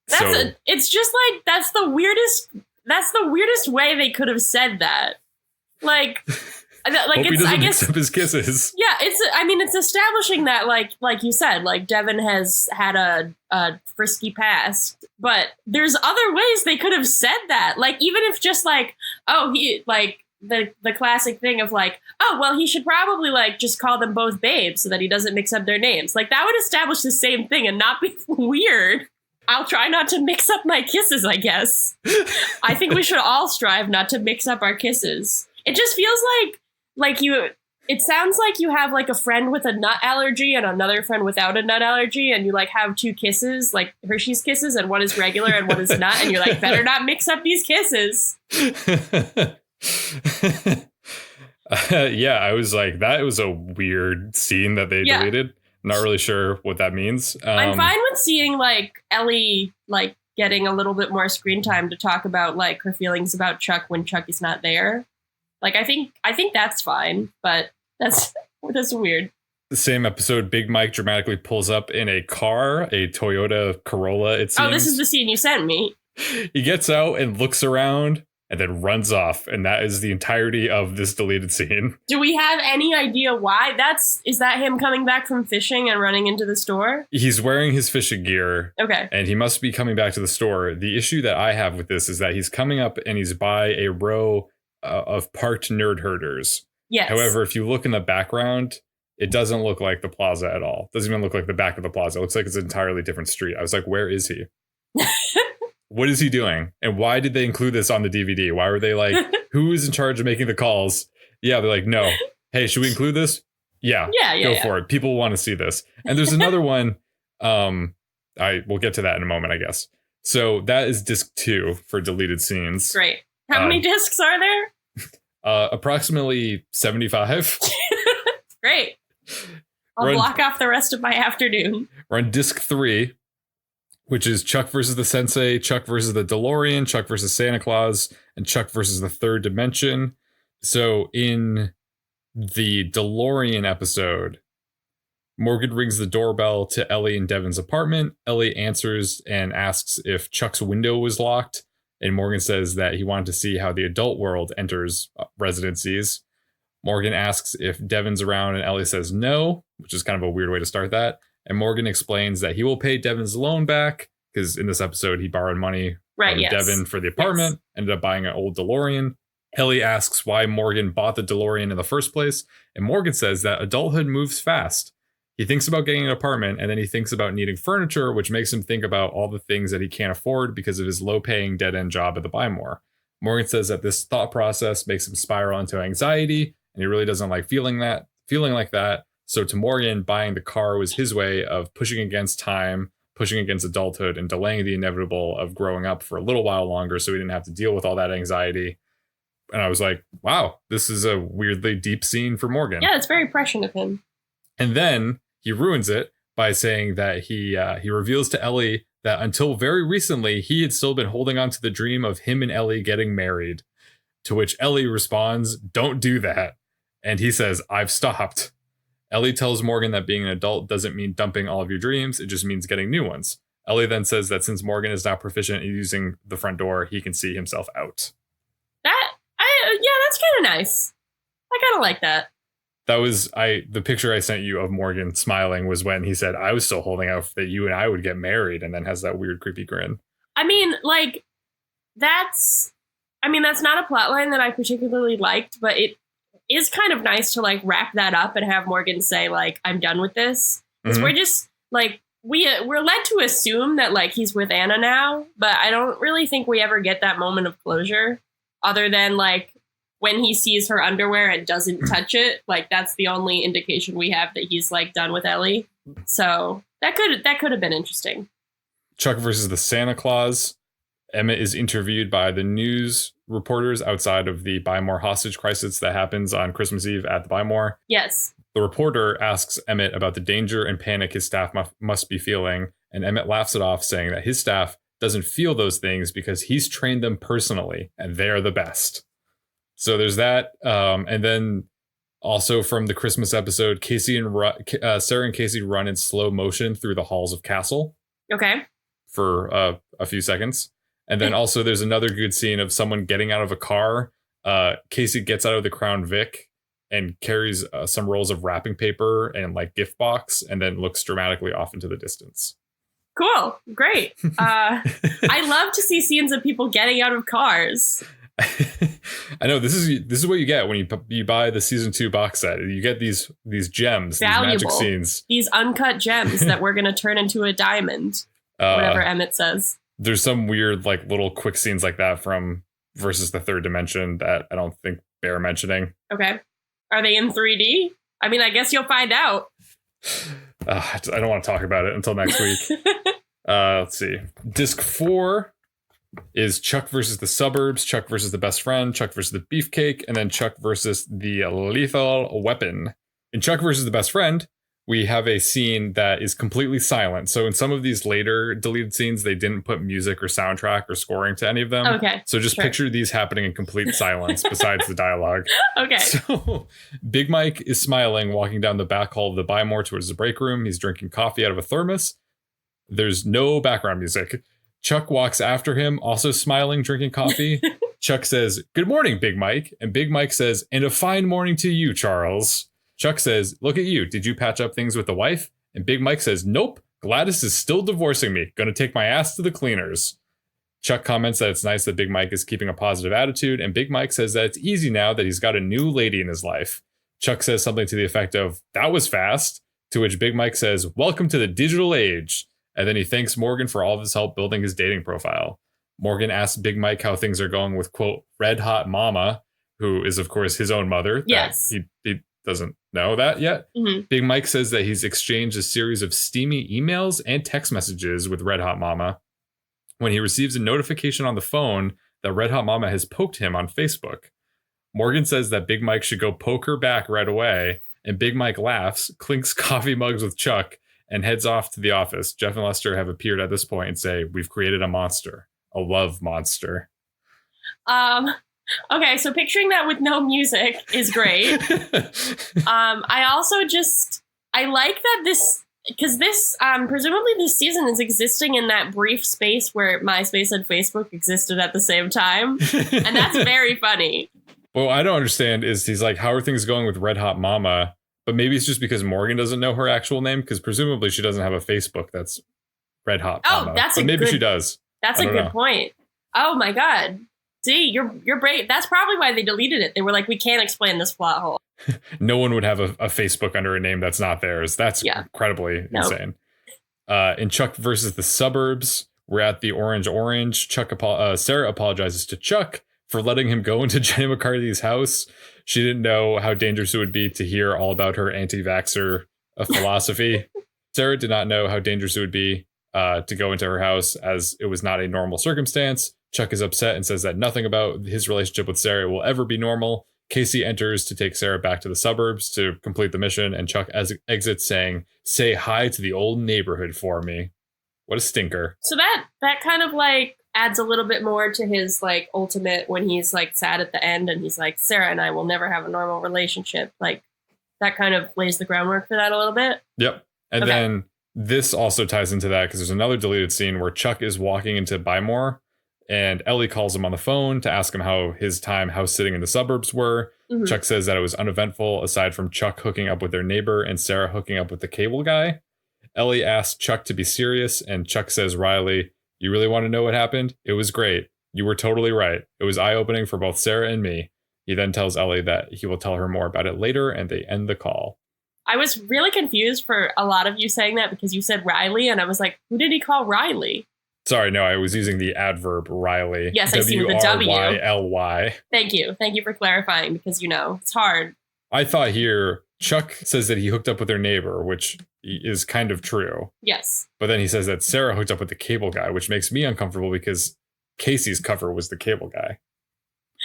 It's just like, that's the weirdest way they could have said that. Like, hope he doesn't mix up his kisses. Yeah, it's establishing that like you said, like Devin has had a frisky past, but there's other ways they could have said that. Like even if just like, oh, he like the classic thing of like, oh well, he should probably like just call them both babes so that he doesn't mix up their names. Like that would establish the same thing and not be weird. I'll try not to mix up my kisses, I guess. I think we should all strive not to mix up our kisses. It just feels like it sounds like you have like a friend with a nut allergy and another friend without a nut allergy, and you like have 2 kisses, like Hershey's Kisses, and one is regular and one is nut, and you're like, better not mix up these kisses. Yeah, I was like, that was a weird scene that they deleted. Not really sure what that means. I'm fine with seeing like Ellie like getting a little bit more screen time to talk about like her feelings about Chuck when Chuck is not there. Like I think that's fine, but that's weird. The same episode, Big Mike dramatically pulls up in a car, a Toyota Corolla, it seems. Oh, this is the scene you sent me. He gets out and looks around and then runs off, and that is the entirety of this deleted scene. Do we have any idea why? Is that him coming back from fishing and running into the store? He's wearing his fishing gear. Okay. And he must be coming back to the store. The issue that I have with this is that he's coming up and he's by a row of parked nerd herders. Yes. However, if you look in the background, it doesn't look like the plaza at all. Doesn't even look like the back of the plaza. It looks like it's an entirely different street. I was like, where is he? What is he doing? And why did they include this on the DVD? Why were they like, who is in charge of making the calls? Yeah, they're like, no. Hey, should we include this? Yeah. Go for it. People want to see this. And there's another one. We'll get to that in a moment, I guess. So that is disc 2 for deleted scenes. Great. How many discs are there? Approximately 75. Great. I'll block off the rest of my afternoon. We're on disc 3, which is Chuck versus the Sensei, Chuck versus the DeLorean, Chuck versus Santa Claus, and Chuck versus the Third Dimension. So in the DeLorean episode, Morgan rings the doorbell to Ellie and Devin's apartment. Ellie answers and asks if Chuck's window was locked. And Morgan says that he wanted to see how the adult world enters residencies. Morgan asks if Devin's around, and Ellie says no, which is kind of a weird way to start that. And Morgan explains that he will pay Devin's loan back because in this episode, he borrowed money from Devin for the apartment, ended up buying an old DeLorean. Ellie asks why Morgan bought the DeLorean in the first place, and Morgan says that adulthood moves fast. He thinks about getting an apartment, and then he thinks about needing furniture, which makes him think about all the things that he can't afford because of his low-paying dead-end job at the Buy More. Morgan says that this thought process makes him spiral into anxiety, and he really doesn't like feeling like that. So to Morgan, buying the car was his way of pushing against time, pushing against adulthood, and delaying the inevitable of growing up for a little while longer so he didn't have to deal with all that anxiety. And I was like, wow, this is a weirdly deep scene for Morgan. Yeah, it's very prescient of him. And then he ruins it by saying that he reveals to Ellie that until very recently, he had still been holding on to the dream of him and Ellie getting married. To which Ellie responds, "Don't do that." And he says, "I've stopped." Ellie tells Morgan that being an adult doesn't mean dumping all of your dreams. It just means getting new ones. Ellie then says that since Morgan is now proficient in using the front door, he can see himself out. That's kind of nice. I kind of like that. That was the picture I sent you of Morgan smiling was when he said, "I was still holding out that you and I would get married," and then has that weird creepy grin. I mean, like, that's not a plot line that I particularly liked, but it is kind of nice to like wrap that up and have Morgan say like, "I'm done with this." Because we're just like we're led to assume that like he's with Anna now, but I don't really think we ever get that moment of closure other than like when he sees her underwear and doesn't touch it. Like that's the only indication we have that he's like done with Ellie. So that could have been interesting. Chuck versus the Santa Claus. Emmett is interviewed by the news reporters outside of the Buy More hostage crisis that happens on Christmas Eve at the Buy More. Yes. The reporter asks Emmett about the danger and panic his staff must be feeling, and Emmett laughs it off, saying that his staff doesn't feel those things because he's trained them personally, and they're the best. So there's that. And then also from the Christmas episode, Sarah and Casey run in slow motion through the halls of Castle. Okay. For a few seconds. And then also there's another good scene of someone getting out of a car. Casey gets out of the Crown Vic and carries some rolls of wrapping paper and like gift box and then looks dramatically off into the distance. Cool. Great. I love to see scenes of people getting out of cars. I know this is what you get when you buy the season 2 box set. You get these gems, valuable, these magic scenes, these uncut gems that we're going to turn into a diamond. Whatever Emmett says. There's some weird like little quick scenes like that from Versus the Third Dimension that I don't think bear mentioning. Okay. Are they in 3D? I mean, I guess you'll find out. I don't want to talk about it until next week. Let's see. Disc 4 is Chuck versus the Suburbs, Chuck versus the Best Friend, Chuck versus the Beefcake, and then Chuck versus the Lethal Weapon. In Chuck versus the Best Friend, we have a scene that is completely silent. So in some of these later deleted scenes, they didn't put music or soundtrack or scoring to any of them. Okay. So just picture these happening in complete silence besides the dialogue. Okay. So Big Mike is smiling, walking down the back hall of the Buy More towards the break room. He's drinking coffee out of a thermos. There's no background music. Chuck walks after him, also smiling, drinking coffee. Chuck says, "Good morning, Big Mike." And Big Mike says, "And a fine morning to you, Charles." Chuck says, "Look at you. Did you patch up things with the wife?" And Big Mike says, "Nope. Gladys is still divorcing me. Gonna take my ass to the cleaners." Chuck comments that it's nice that Big Mike is keeping a positive attitude. And Big Mike says that it's easy now that he's got a new lady in his life. Chuck says something to the effect of, "That was fast." To which Big Mike says, "Welcome to the digital age." And then he thanks Morgan for all of his help building his dating profile. Morgan asks Big Mike how things are going with, quote, red hot mama, who is, of course, his own mother. Yes. He doesn't know that yet. Mm-hmm. Big Mike says that he's exchanged a series of steamy emails and text messages with Red Hot Mama when he receives a notification on the phone that Red Hot Mama has poked him on Facebook. Morgan says that Big Mike should go poke her back right away, and Big Mike laughs, clinks coffee mugs with Chuck, and heads off to the office. Jeff and Lester have appeared at this point and say, "We've created a monster, a love monster." Okay, so picturing that with no music is great. I also I like that because this presumably this season is existing in that brief space where MySpace and Facebook existed at the same time. And that's very funny. Well, I don't understand is he's like, how are things going with Red Hot Mama? But maybe it's just because Morgan doesn't know her actual name, because presumably she doesn't have a Facebook that's Red Hot Mama. Maybe she does. That's a good point. Oh my God. See, you're brave. That's probably why they deleted it. They were like, we can't explain this plot hole. No one would have a Facebook under a name that's not theirs. That's incredibly insane. In Chuck versus the Suburbs, we're at the Orange. Sarah apologizes to Chuck for letting him go into Jenny McCarthy's house. She didn't know how dangerous it would be to hear all about her anti-vaxxer philosophy. Sarah did not know how dangerous it would be to go into her house, as it was not a normal circumstance. Chuck is upset and says that nothing about his relationship with Sarah will ever be normal. Casey enters to take Sarah back to the suburbs to complete the mission, and Chuck exits saying, "Say hi to the old neighborhood for me." What a stinker. So that kind of like adds a little bit more to his like ultimate when he's like sad at the end and he's like, Sarah and I will never have a normal relationship. Like that kind of lays the groundwork for that a little bit. Yep. And then this also ties into that because there's another deleted scene where Chuck is walking into Bymore and Ellie calls him on the phone to ask him how his time house sitting in the suburbs were. Mm-hmm. Chuck says that it was uneventful aside from Chuck hooking up with their neighbor and Sarah hooking up with the cable guy. Ellie asks Chuck to be serious, and Chuck says wryly, "You really want to know what happened? It was great. You were totally right. It was eye-opening for both Sarah and me." He then tells Ellie that he will tell her more about it later, and they end the call. I was really confused for a lot of you saying that because you said Riley, and I was like, who did he call Riley? Sorry, no, I was using the adverb Riley. Yes, I see the W. W-R-Y-L-Y. Thank you. Thank you for clarifying because, you know, it's hard. I thought here, Chuck says that he hooked up with their neighbor, which is kind of true. Yes. But then he says that Sarah hooked up with the cable guy, which makes me uncomfortable because Casey's cover was the cable guy.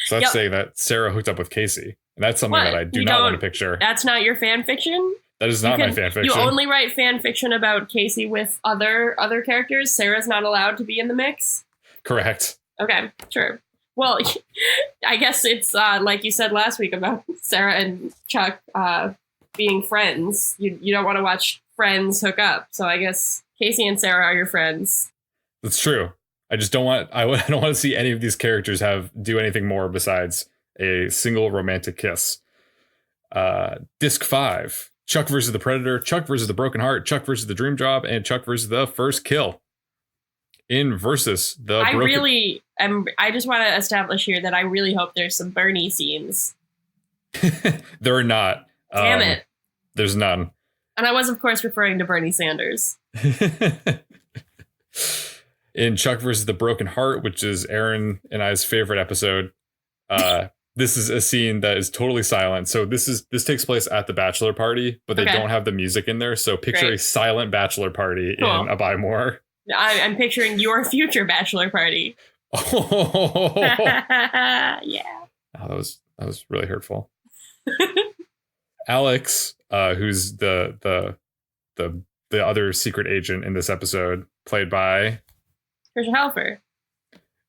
So that's saying that Sarah hooked up with Casey. And that's something that I do not want to picture. That's not your fan fiction? That is not my fan fiction. You only write fan fiction about Casey with other characters? Sarah's not allowed to be in the mix? Correct. Okay, sure. Well, I guess it's like you said last week about Sarah and Chuck being friends. You don't want to watch friends hook up. So I guess Casey and Sarah are your friends. That's true. I just don't want I don't want to see any of these characters do anything more besides a single romantic kiss. Disc 5. Chuck versus the Predator, Chuck versus the Broken Heart, Chuck versus the Dream Job, and Chuck versus the First Kill. In versus the I just want to establish here that I really hope there's some Bernie scenes. There are not. Damn it. There's none. And I was, of course, referring to Bernie Sanders. In Chuck versus the Broken Heart, which is Erin and I's favorite episode, this is a scene that is totally silent. So this takes place at the bachelor party, but they don't have the music in there. So picture a silent bachelor party in a Bymore. I'm picturing your future bachelor party. Oh. Yeah. Oh, that was really hurtful. Alex, who's the other secret agent in this episode, played by Christian Helfer,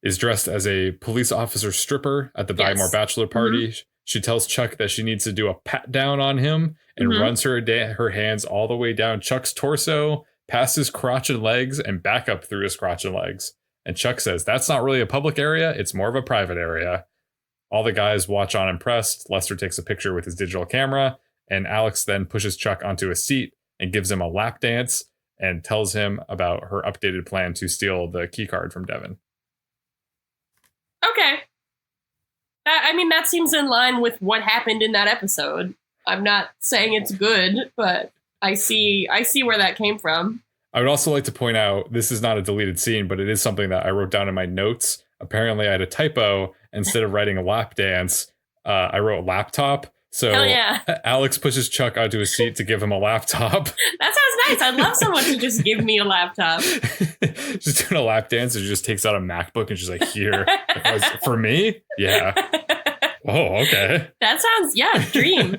is dressed as a police officer stripper at the Bymore bachelor party. Mm-hmm. She tells Chuck that she needs to do a pat down on him and runs her hands all the way down Chuck's torso, past his crotch and legs, and back up through his crotch and legs. And Chuck says, that's not really a public area. It's more of a private area. All the guys watch on impressed. Lester takes a picture with his digital camera, and Alex then pushes Chuck onto a seat and gives him a lap dance and tells him about her updated plan to steal the key card from Devin. Okay. That seems in line with what happened in that episode. I'm not saying it's good, but I see where that came from. I would also like to point out, this is not a deleted scene, but it is something that I wrote down in my notes. Apparently I had a typo. Instead of writing a lap dance, I wrote laptop. So hell yeah. Alex pushes Chuck onto a seat to give him a laptop. That sounds nice. I'd love someone to just give me a laptop. Just doing a lap dance, and she just takes out a MacBook and she's like, here. For me? Yeah. Oh, okay. That sounds, dream.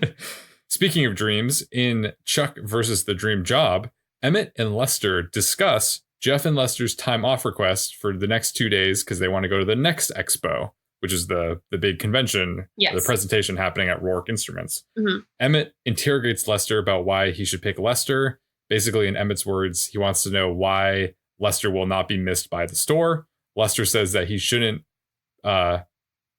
Speaking of dreams, in Chuck versus the Dream Job, Emmett and Lester discuss Jeff and Lester's time off request for the next 2 days because they want to go to the next expo, which is the big convention, the presentation happening at Rourke Instruments. Mm-hmm. Emmett interrogates Lester about why he should pick Lester. Basically, in Emmett's words, he wants to know why Lester will not be missed by the store. Lester says that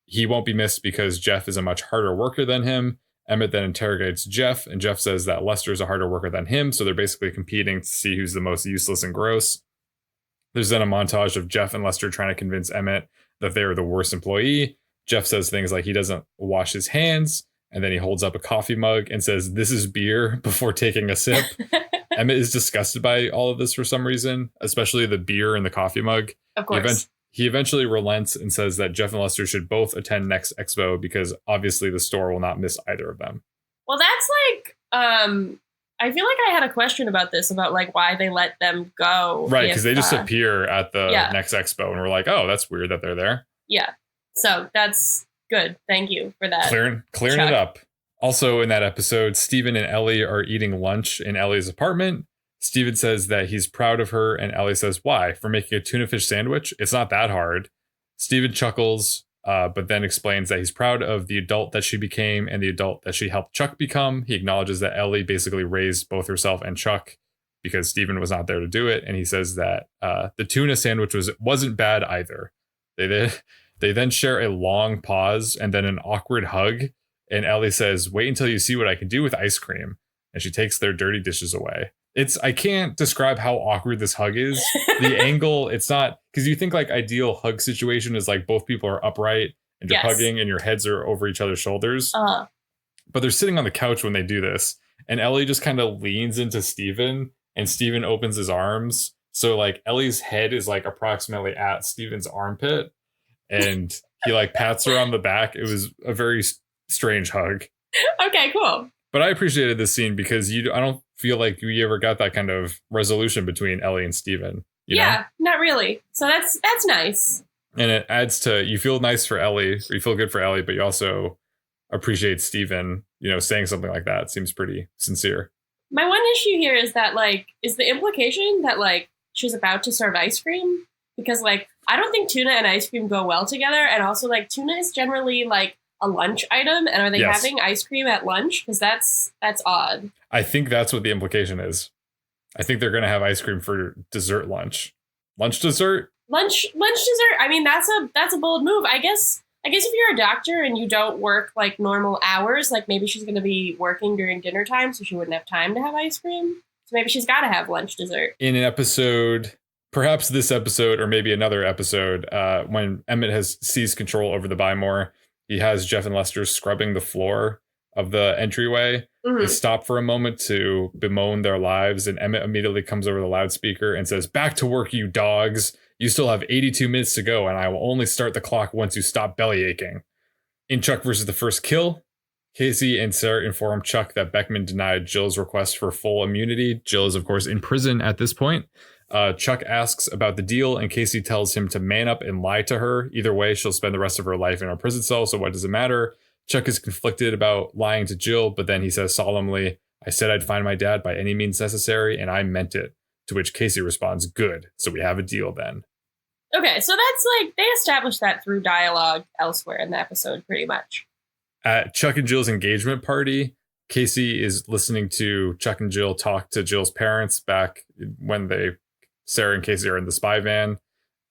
he won't be missed because Jeff is a much harder worker than him. Emmett then interrogates Jeff, and Jeff says that Lester is a harder worker than him, so they're basically competing to see who's the most useless and gross. There's then a montage of Jeff and Lester trying to convince Emmett that they are the worst employee. Jeff says things like he doesn't wash his hands, and then he holds up a coffee mug and says, "This is beer," before taking a sip. Emmett is disgusted by all of this for some reason, especially the beer and the coffee mug. Of course. He eventually relents and says that Jeff and Lester should both attend next expo because obviously the store will not miss either of them. Well, that's like, I feel like I had a question about this, about like why they let them go. Right, because they just appear at the next expo and we're like, oh, that's weird that they're there. Yeah, so that's good. Thank you for that. Clearing it up. Also in that episode, Steven and Ellie are eating lunch in Ellie's apartment. Steven says that he's proud of her, and Ellie says, why? For making a tuna fish sandwich? It's not that hard. Steven chuckles, but then explains that he's proud of the adult that she became and the adult that she helped Chuck become. He acknowledges that Ellie basically raised both herself and Chuck because Steven was not there to do it. And he says that the tuna sandwich wasn't bad either. They then share a long pause and then an awkward hug. And Ellie says, wait until you see what I can do with ice cream. And she takes their dirty dishes away. I can't describe how awkward this hug is. The angle, it's not, because you think like ideal hug situation is like both people are upright and you're hugging and your heads are over each other's shoulders. But they're sitting on the couch when they do this. And Ellie just kind of leans into Steven and Steven opens his arms. So like Ellie's head is like approximately at Steven's armpit. And he like pats her on the back. It was a very strange hug. Okay, cool. But I appreciated this scene because I don't feel like we ever got that kind of resolution between Ellie and Steven. You know? Not really. So that's nice. And it adds to, you feel nice for Ellie, or you feel good for Ellie, but you also appreciate Steven, saying something like that. It seems pretty sincere. My one issue here is that, like, is the implication that, like, she's about to serve ice cream? Because, like, I don't think tuna and ice cream go well together. And also, like, tuna is generally, like, a lunch item. And are they having ice cream at lunch? Because that's odd. I think that's what the implication is. I think they're going to have ice cream for dessert lunch. Lunch dessert? Lunch dessert. I mean, that's a bold move. I guess if you're a doctor and you don't work like normal hours, like maybe she's going to be working during dinner time, so she wouldn't have time to have ice cream. So maybe she's got to have lunch dessert. In an episode, perhaps this episode or maybe another episode, when Emmett has seized control over the Buy More, he has Jeff and Lester scrubbing the floor of the entryway. They stop for a moment to bemoan their lives, and Emmett immediately comes over the loudspeaker and says, "Back to work, you dogs. You still have 82 minutes to go, and I will only start the clock once you stop belly aching." In Chuck versus the First Kill, Casey and Sarah inform Chuck that Beckman denied Jill's request for full immunity. Jill is, of course, in prison at this point. Chuck asks about the deal, and Casey tells him to man up and lie to her. Either way, she'll spend the rest of her life in a prison cell, so what does it matter? Chuck is conflicted about lying to Jill, but then he says solemnly, "I said I'd find my dad by any means necessary, and I meant it." To which Casey responds, "Good, so we have a deal then." Okay, so that's like, they established that through dialogue elsewhere in the episode, pretty much. At Chuck and Jill's engagement party, Casey is listening to Chuck and Jill talk to Jill's parents back when Sarah and Casey are in the spy van.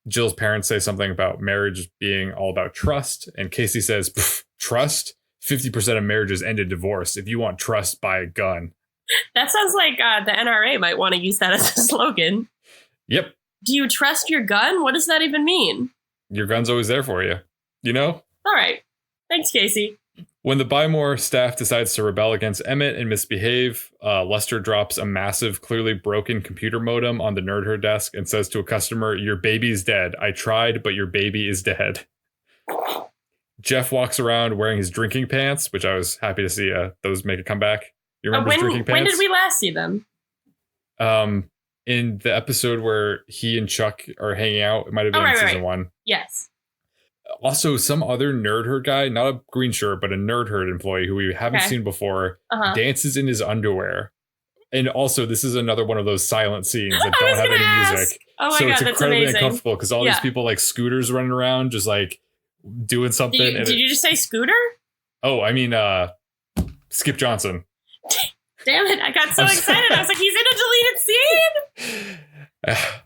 Jill's parents say something about marriage being all about trust, and Casey says, "Trust? 50% of marriages end in divorce. If you want trust, buy a gun." That sounds like the NRA might want to use that as a slogan. Yep. Do you trust your gun? What does that even mean? Your gun's always there for you. All right. Thanks, Casey. When the Buy More staff decides to rebel against Emmett and misbehave, Lester drops a massive, clearly broken computer modem on the Nerd Her desk and says to a customer, "Your baby's dead. I tried, but your baby is dead." Jeff walks around wearing his drinking pants, which I was happy to see those make a comeback. You remember his drinking pants? When did we last see them? In the episode where he and Chuck are hanging out. It might have been in season 1. Yes. Also, some other Nerd Herd guy, not a green shirt, but a Nerd Herd employee who we haven't seen before, dances in his underwear. And also, this is another one of those silent scenes that don't have any music. Oh my so God, it's that's incredibly amazing. uncomfortable because all these people like scooters running around, just like doing something. Did you just say Scooter? Oh, I mean, Skip Johnson. Damn it, I got so excited. I was like, he's in a deleted scene?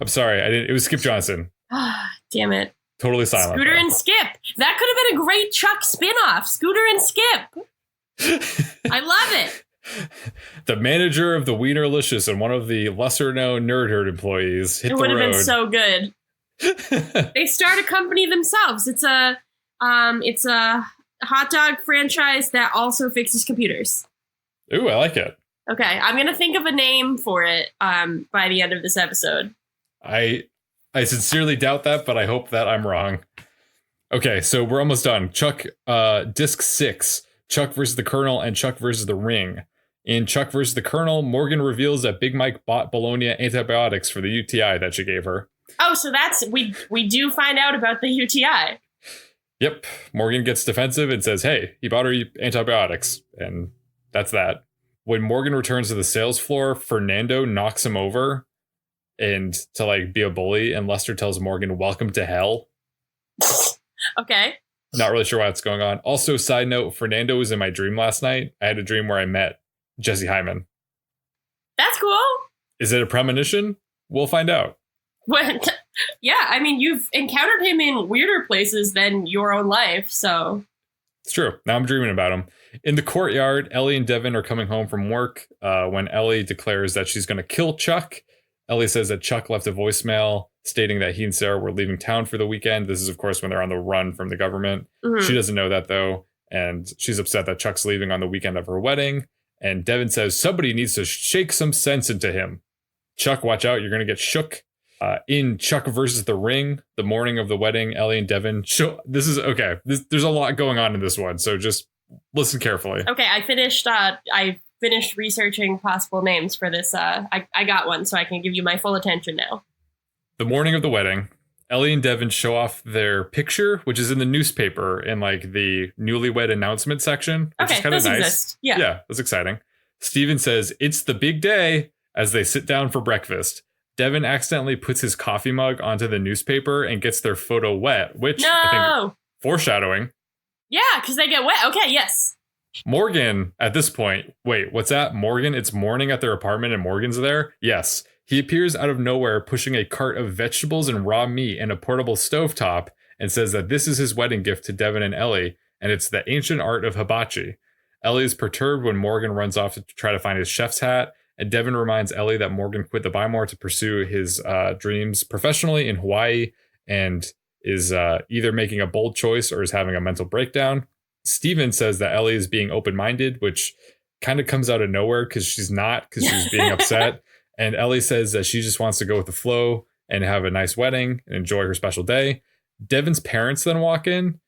I'm sorry, I didn't. It was Skip Johnson. Damn it. Totally silent. Scooter and Skip. That could have been a great Chuck spinoff. Scooter and Skip. I love it. The manager of the Wienerlicious and one of the lesser known Nerd Herd employees hit the road. It would have been so good. They start a company themselves. It's a hot dog franchise that also fixes computers. Ooh, I like it. Okay, I'm gonna think of a name for it by the end of this episode. I sincerely doubt that, but I hope that I'm wrong. Okay, so we're almost done. Chuck, disc 6, Chuck versus the Colonel and Chuck versus the Ring. In Chuck versus the Colonel, Morgan reveals that Big Mike bought Bologna antibiotics for the UTI that she gave her. Oh, so that's we do find out about the UTI. Yep. Morgan gets defensive and says, hey, he bought her antibiotics. And that's that. When Morgan returns to the sales floor, Fernando knocks him over and to like be a bully. And Lester tells Morgan, welcome to hell. Okay. Not really sure why that's going on. Also, side note, Fernando was in my dream last night. I had a dream where I met Jesse Hyman. That's cool. Is it a premonition? We'll find out. Yeah, I mean, you've encountered him in weirder places than your own life, so. It's true. Now I'm dreaming about him. In the courtyard, Ellie and Devin are coming home from work when Ellie declares that she's going to kill Chuck. Ellie says that Chuck left a voicemail stating that he and Sarah were leaving town for the weekend. This is, of course, when they're on the run from the government. Mm-hmm. She doesn't know that, though, and she's upset that Chuck's leaving on the weekend of her wedding. And Devin says somebody needs to shake some sense into him. Chuck, watch out. You're going to get shook. In Chuck versus the Ring, the morning of the wedding, Ellie and Devin this is okay. There's a lot going on in this one, so just listen carefully. Okay, I finished researching possible names for this. I got one, so I can give you my full attention now. The morning of the wedding, Ellie and Devin show off their picture, which is in the newspaper in like the newlywed announcement section, which is kind of nice. Exist. Yeah, that's exciting. Steven says it's the big day as they sit down for breakfast. Devin accidentally puts his coffee mug onto the newspaper and gets their photo wet, which I think foreshadowing. Yeah, because they get wet. Okay, yes. Morgan, at this point, wait, what's that? Morgan, it's morning at their apartment and Morgan's there? Yes. He appears out of nowhere pushing a cart of vegetables and raw meat and a portable stovetop and says that this is his wedding gift to Devin and Ellie, and it's the ancient art of hibachi. Ellie is perturbed when Morgan runs off to try to find his chef's hat. And Devin reminds Ellie that Morgan quit the Bymore to pursue his dreams professionally in Hawaii and is either making a bold choice or is having a mental breakdown. Steven says that Ellie is being open-minded, which kind of comes out of nowhere because she's not, because she's being upset. And Ellie says that she just wants to go with the flow and have a nice wedding and enjoy her special day. Devin's parents then walk in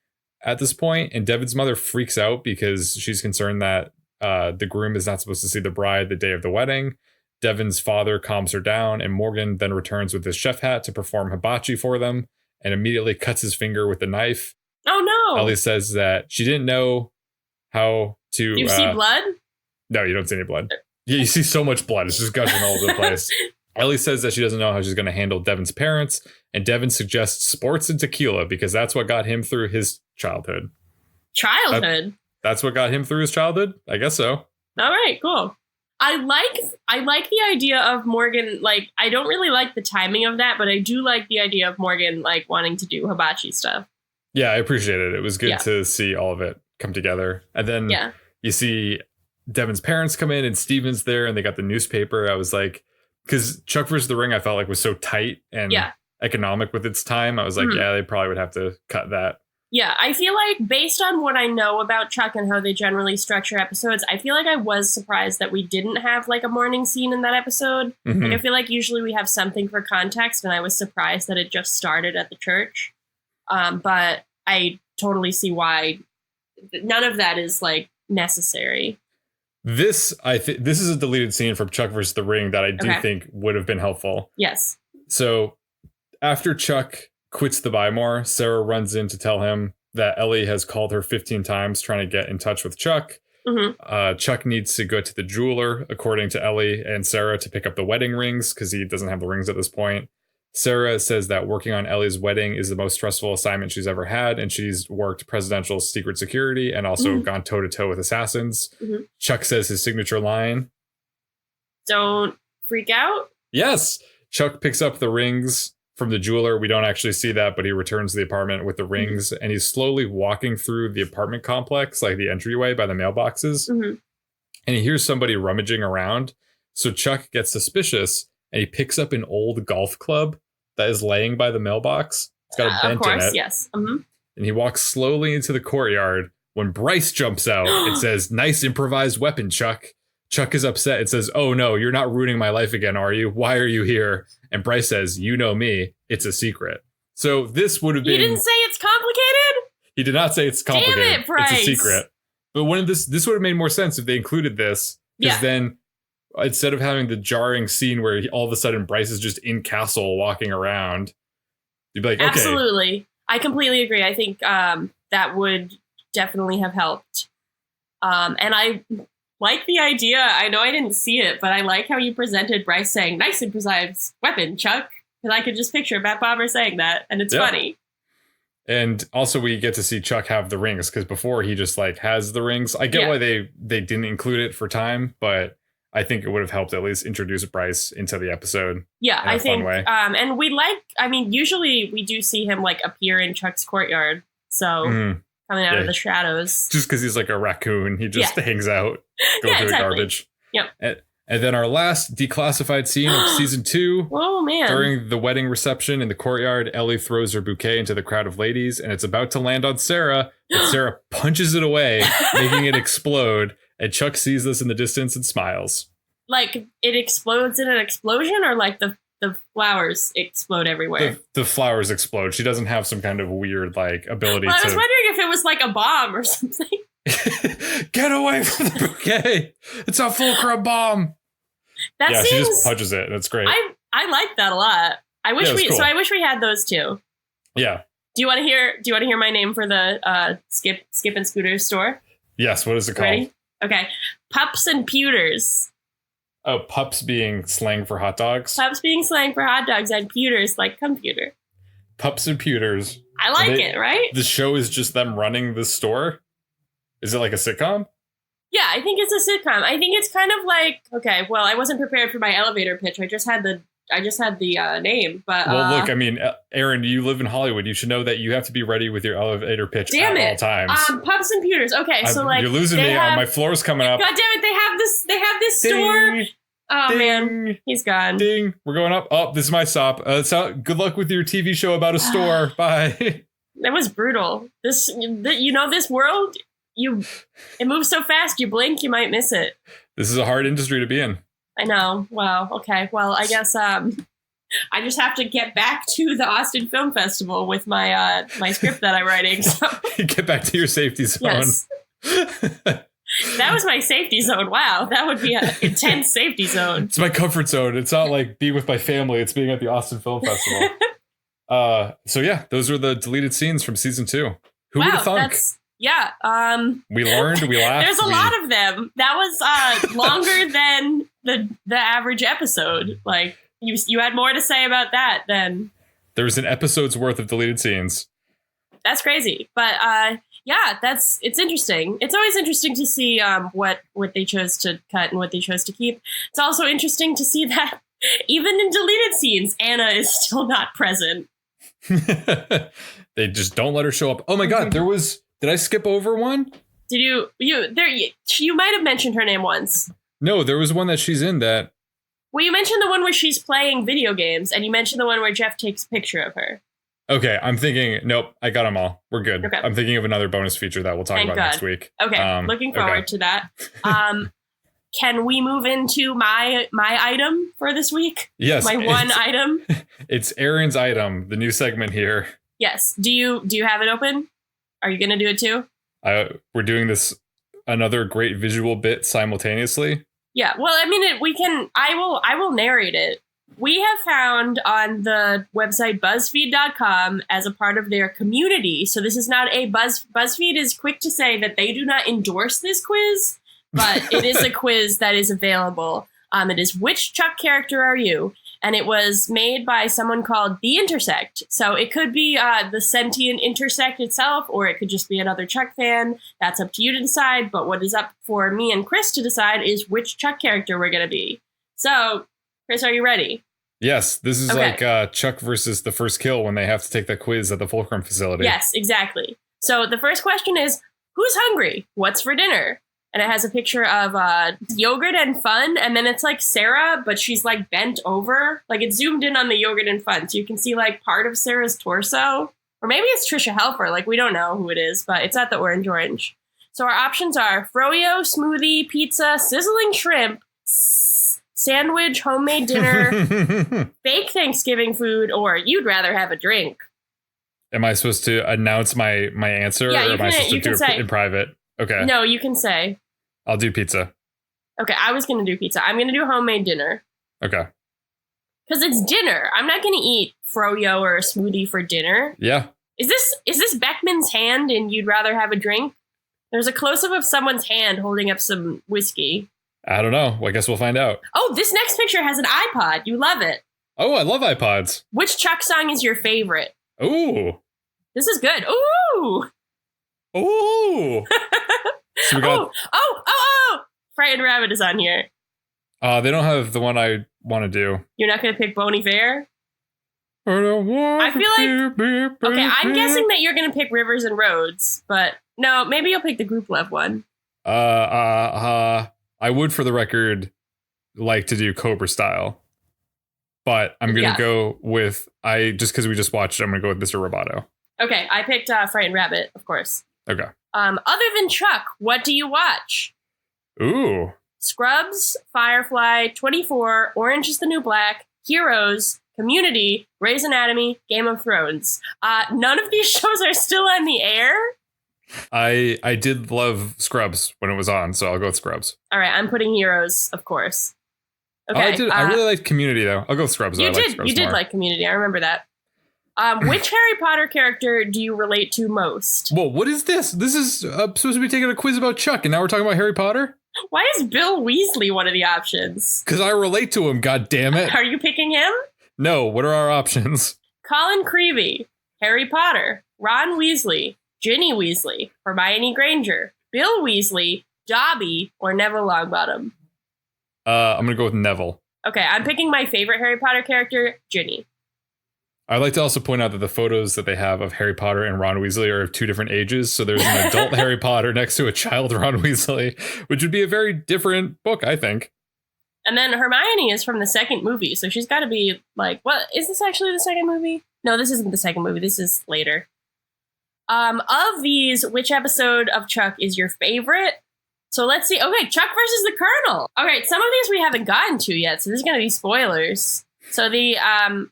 at this point, and Devin's mother freaks out because she's concerned that the groom is not supposed to see the bride the day of the wedding. Devin's father calms her down, and Morgan then returns with his chef hat to perform hibachi for them and immediately cuts his finger with the knife. Oh, no. Ellie says that she didn't know how to... You see blood? No, you don't see any blood. You see so much blood. It's just gushing all over the place. Ellie says that she doesn't know how she's going to handle Devin's parents, and Devin suggests sports and tequila because that's what got him through his childhood. That's what got him through his childhood? I guess so. All right, cool. I like the idea of Morgan, like, I don't really like the timing of that, but I do like the idea of Morgan, like, wanting to do hibachi stuff. Yeah, I appreciate it. It was good to see all of it come together. And then you see Devin's parents come in and Steven's there and they got the newspaper. I was like, because Chuck vs. the Ring, I felt like was so tight and economic with its time. I was like, they probably would have to cut that. Yeah, I feel like based on what I know about Chuck and how they generally structure episodes, I feel like I was surprised that we didn't have like a morning scene in that episode. Mm-hmm. Like I feel like usually we have something for context, and I was surprised that it just started at the church. But I totally see why none of that is like necessary. This is a deleted scene from Chuck vs. the Ring that I do think would have been helpful. Yes. So after Chuck quits the Bymore, Sarah runs in to tell him that Ellie has called her 15 times trying to get in touch with Chuck. Mm-hmm. Chuck needs to go to the jeweler, according to Ellie and Sarah, to pick up the wedding rings because he doesn't have the rings at this point. Sarah says that working on Ellie's wedding is the most stressful assignment she's ever had, and she's worked presidential secret security and also gone toe-to-toe with assassins. Mm-hmm. Chuck says his signature line. Don't freak out? Yes! Chuck picks up the rings from the jeweler. We don't actually see that, but he returns to the apartment with the rings, and he's slowly walking through the apartment complex, like the entryway by the mailboxes, and he hears somebody rummaging around. So Chuck gets suspicious, and he picks up an old golf club that is laying by the mailbox. It's got a vent in it. Yes. Mm-hmm. And he walks slowly into the courtyard. When Bryce jumps out, it says, "Nice improvised weapon, Chuck." Chuck is upset. It says, "Oh no, you're not ruining my life again, are you? Why are you here?" And Bryce says, "You know me. It's a secret." So this would have been... He didn't say it's complicated? He did not say it's complicated. Damn it, Bryce. It's a secret. But when this would have made more sense if they included this. Because then instead of having the jarring scene where all of a sudden Bryce is just in castle walking around, you'd be like, okay. Absolutely. I completely agree. I think that would definitely have helped. And I like the idea. I know I didn't see it, but I like how you presented Bryce saying, "Nice improvised weapon, Chuck." Because I could just picture Matt Bomber saying that, and it's funny. And also we get to see Chuck have the rings, because before he just like has the rings. I get why they didn't include it for time, but I think it would have helped at least introduce Bryce into the episode. Yeah, I think. And we usually we do see him like appear in Chuck's courtyard. So coming out of the shadows. Just because he's like a raccoon. He just hangs out, go through the garbage. Yep. And then our last declassified scene of season 2. Oh, man. During the wedding reception in the courtyard, Ellie throws her bouquet into the crowd of ladies, and it's about to land on Sarah, but Sarah punches it away, making it explode. And Chuck sees this in the distance and smiles. Like, it explodes in an explosion, or like the flowers explode everywhere? The flowers explode. She doesn't have some kind of weird, like, ability to... I was wondering if it was like a bomb or something. Get away from the bouquet. It's a fulcrum bomb. She just punches it, and it's great. I like that a lot. I wish I wish we had those too. Yeah. Do you want to hear my name for the Skip and Scooter store? Yes. What is it called? Ready? Okay. Pups and Pewters. Oh, pups being slang for hot dogs? Pups being slang for hot dogs, and pewters like computer. Pups and Pewters. I like it, right? The show is just them running the store? Is it like a sitcom? Yeah, I think it's a sitcom. I think it's kind of like, okay, well, I wasn't prepared for my elevator pitch. I just had the name, but well, look, I mean, Erin, you live in Hollywood. You should know that you have to be ready with your elevator pitch at all times. Pups and Pewters. Okay, so like you're losing me. My floor's coming up. God damn it! They have this Ding. store. Oh Ding. Man, he's gone. Ding. We're going up. Oh, this is my stop. Good luck with your TV show about a store. Bye. That was brutal. This world. It moves so fast, you blink, you might miss it. This is a hard industry to be in. I know. Wow. Okay. Well, I guess I just have to get back to the Austin Film Festival with my my script that I'm writing. So. Get back to your safety zone. Yes. That was my safety zone. Wow. That would be an intense safety zone. It's my comfort zone. It's not like being with my family. It's being at the Austin Film Festival. So yeah, those were the deleted scenes from season 2. Who would have thunk? Yeah. We learned, we laughed. There's a lot of them. That was longer than the average episode. Like, you had more to say about that than... There was an episode's worth of deleted scenes. That's crazy. But yeah, it's interesting. It's always interesting to see what they chose to cut and what they chose to keep. It's also interesting to see that even in deleted scenes, Anna is still not present. They just don't let her show up. Oh my God, there was... Did I skip over one? Did you might have mentioned her name once. No, there was one that she's in that. Well, you mentioned the one where she's playing video games, and you mentioned the one where Jeff takes a picture of her. Okay, I'm thinking, nope, I got them all. We're good. Okay. I'm thinking of another bonus feature that we'll talk about next week. Okay, looking forward to that. Can we move into my item for this week? Yes. My one item? It's Erin's item, the new segment here. Yes. Do you have it open? Are you going to do it too? We're doing this another great visual bit simultaneously. Yeah. Well, I mean, I will narrate it. We have found on the website Buzzfeed.com as a part of their community. So this is not a Buzzfeed is quick to say that they do not endorse this quiz, but it is a quiz that is available. It is which Chuck character are you? And it was made by someone called The Intersect. So it could be the sentient Intersect itself, or it could just be another Chuck fan. That's up to you to decide. But what is up for me and Chris to decide is which Chuck character we're going to be. So, Chris, are you ready? Yes. This is like Chuck versus the First Kill when they have to take that quiz at the Fulcrum facility. Yes, exactly. So the first question is, who's hungry? What's for dinner? And it has a picture of yogurt and fun. And then it's like Sarah, but she's like bent over. Like it's zoomed in on the yogurt and fun. So you can see like part of Sarah's torso. Or maybe it's Trisha Helfer. Like we don't know who it is, but it's at the orange. So our options are froyo, smoothie, pizza, sizzling shrimp, sandwich, homemade dinner, fake Thanksgiving food, or you'd rather have a drink. Am I supposed to announce my answer, yeah, or am I supposed to do it in private? Okay. No, you can say. I'll do pizza. Okay, I was going to do pizza. I'm going to do homemade dinner. Okay. Because it's dinner. I'm not going to eat froyo or a smoothie for dinner. Yeah. Is this Beckman's hand in You'd Rather Have a Drink? There's a close-up of someone's hand holding up some whiskey. I don't know. Well, I guess we'll find out. Oh, this next picture has an iPod. You love it. Oh, I love iPods. Which Chuck song is your favorite? Ooh. This is good. Ooh. Ooh. So we got... Oh. Frightened Rabbit is on here. They don't have the one I want to do. You're not going to pick Boney Fair? I feel like... Okay, I'm guessing that you're going to pick Rivers and Roads, but no, maybe you'll pick the Group Love one. I would, for the record, like to do Cobra Style, but I'm going to go with... just because we just watched it, I'm going to go with Mr. Roboto. Okay, I picked Frightened Rabbit, of course. Okay. Other than Chuck, what do you watch? Ooh. Scrubs, Firefly, 24, Orange is the New Black, Heroes, Community, Grey's Anatomy, Game of Thrones. None of these shows are still on the air. I did love Scrubs when it was on, so I'll go with Scrubs. All right, I'm putting Heroes, of course. Okay. I really like Community, though. I'll go with Scrubs. You did like Community. I remember that. Which Harry Potter character do you relate to most? Whoa, what is this? This is supposed to be taking a quiz about Chuck, and now we're talking about Harry Potter? Why is Bill Weasley one of the options? Because I relate to him, God damn it. Are you picking him? No, what are our options? Colin Creevey, Harry Potter, Ron Weasley, Ginny Weasley, Hermione Granger, Bill Weasley, Dobby, or Neville Longbottom? I'm going to go with Neville. Okay, I'm picking my favorite Harry Potter character, Ginny. I'd like to also point out that the photos that they have of Harry Potter and Ron Weasley are of two different ages. So there's an adult Harry Potter next to a child Ron Weasley, which would be a very different book, I think. And then Hermione is from the second movie. So she's got to be like, what? Is this actually the second movie? No, this isn't the second movie. This is later. Of these, which episode of Chuck is your favorite? So let's see. Okay, Chuck versus the Colonel. All right, some of these we haven't gotten to yet. So this is going to be spoilers. So the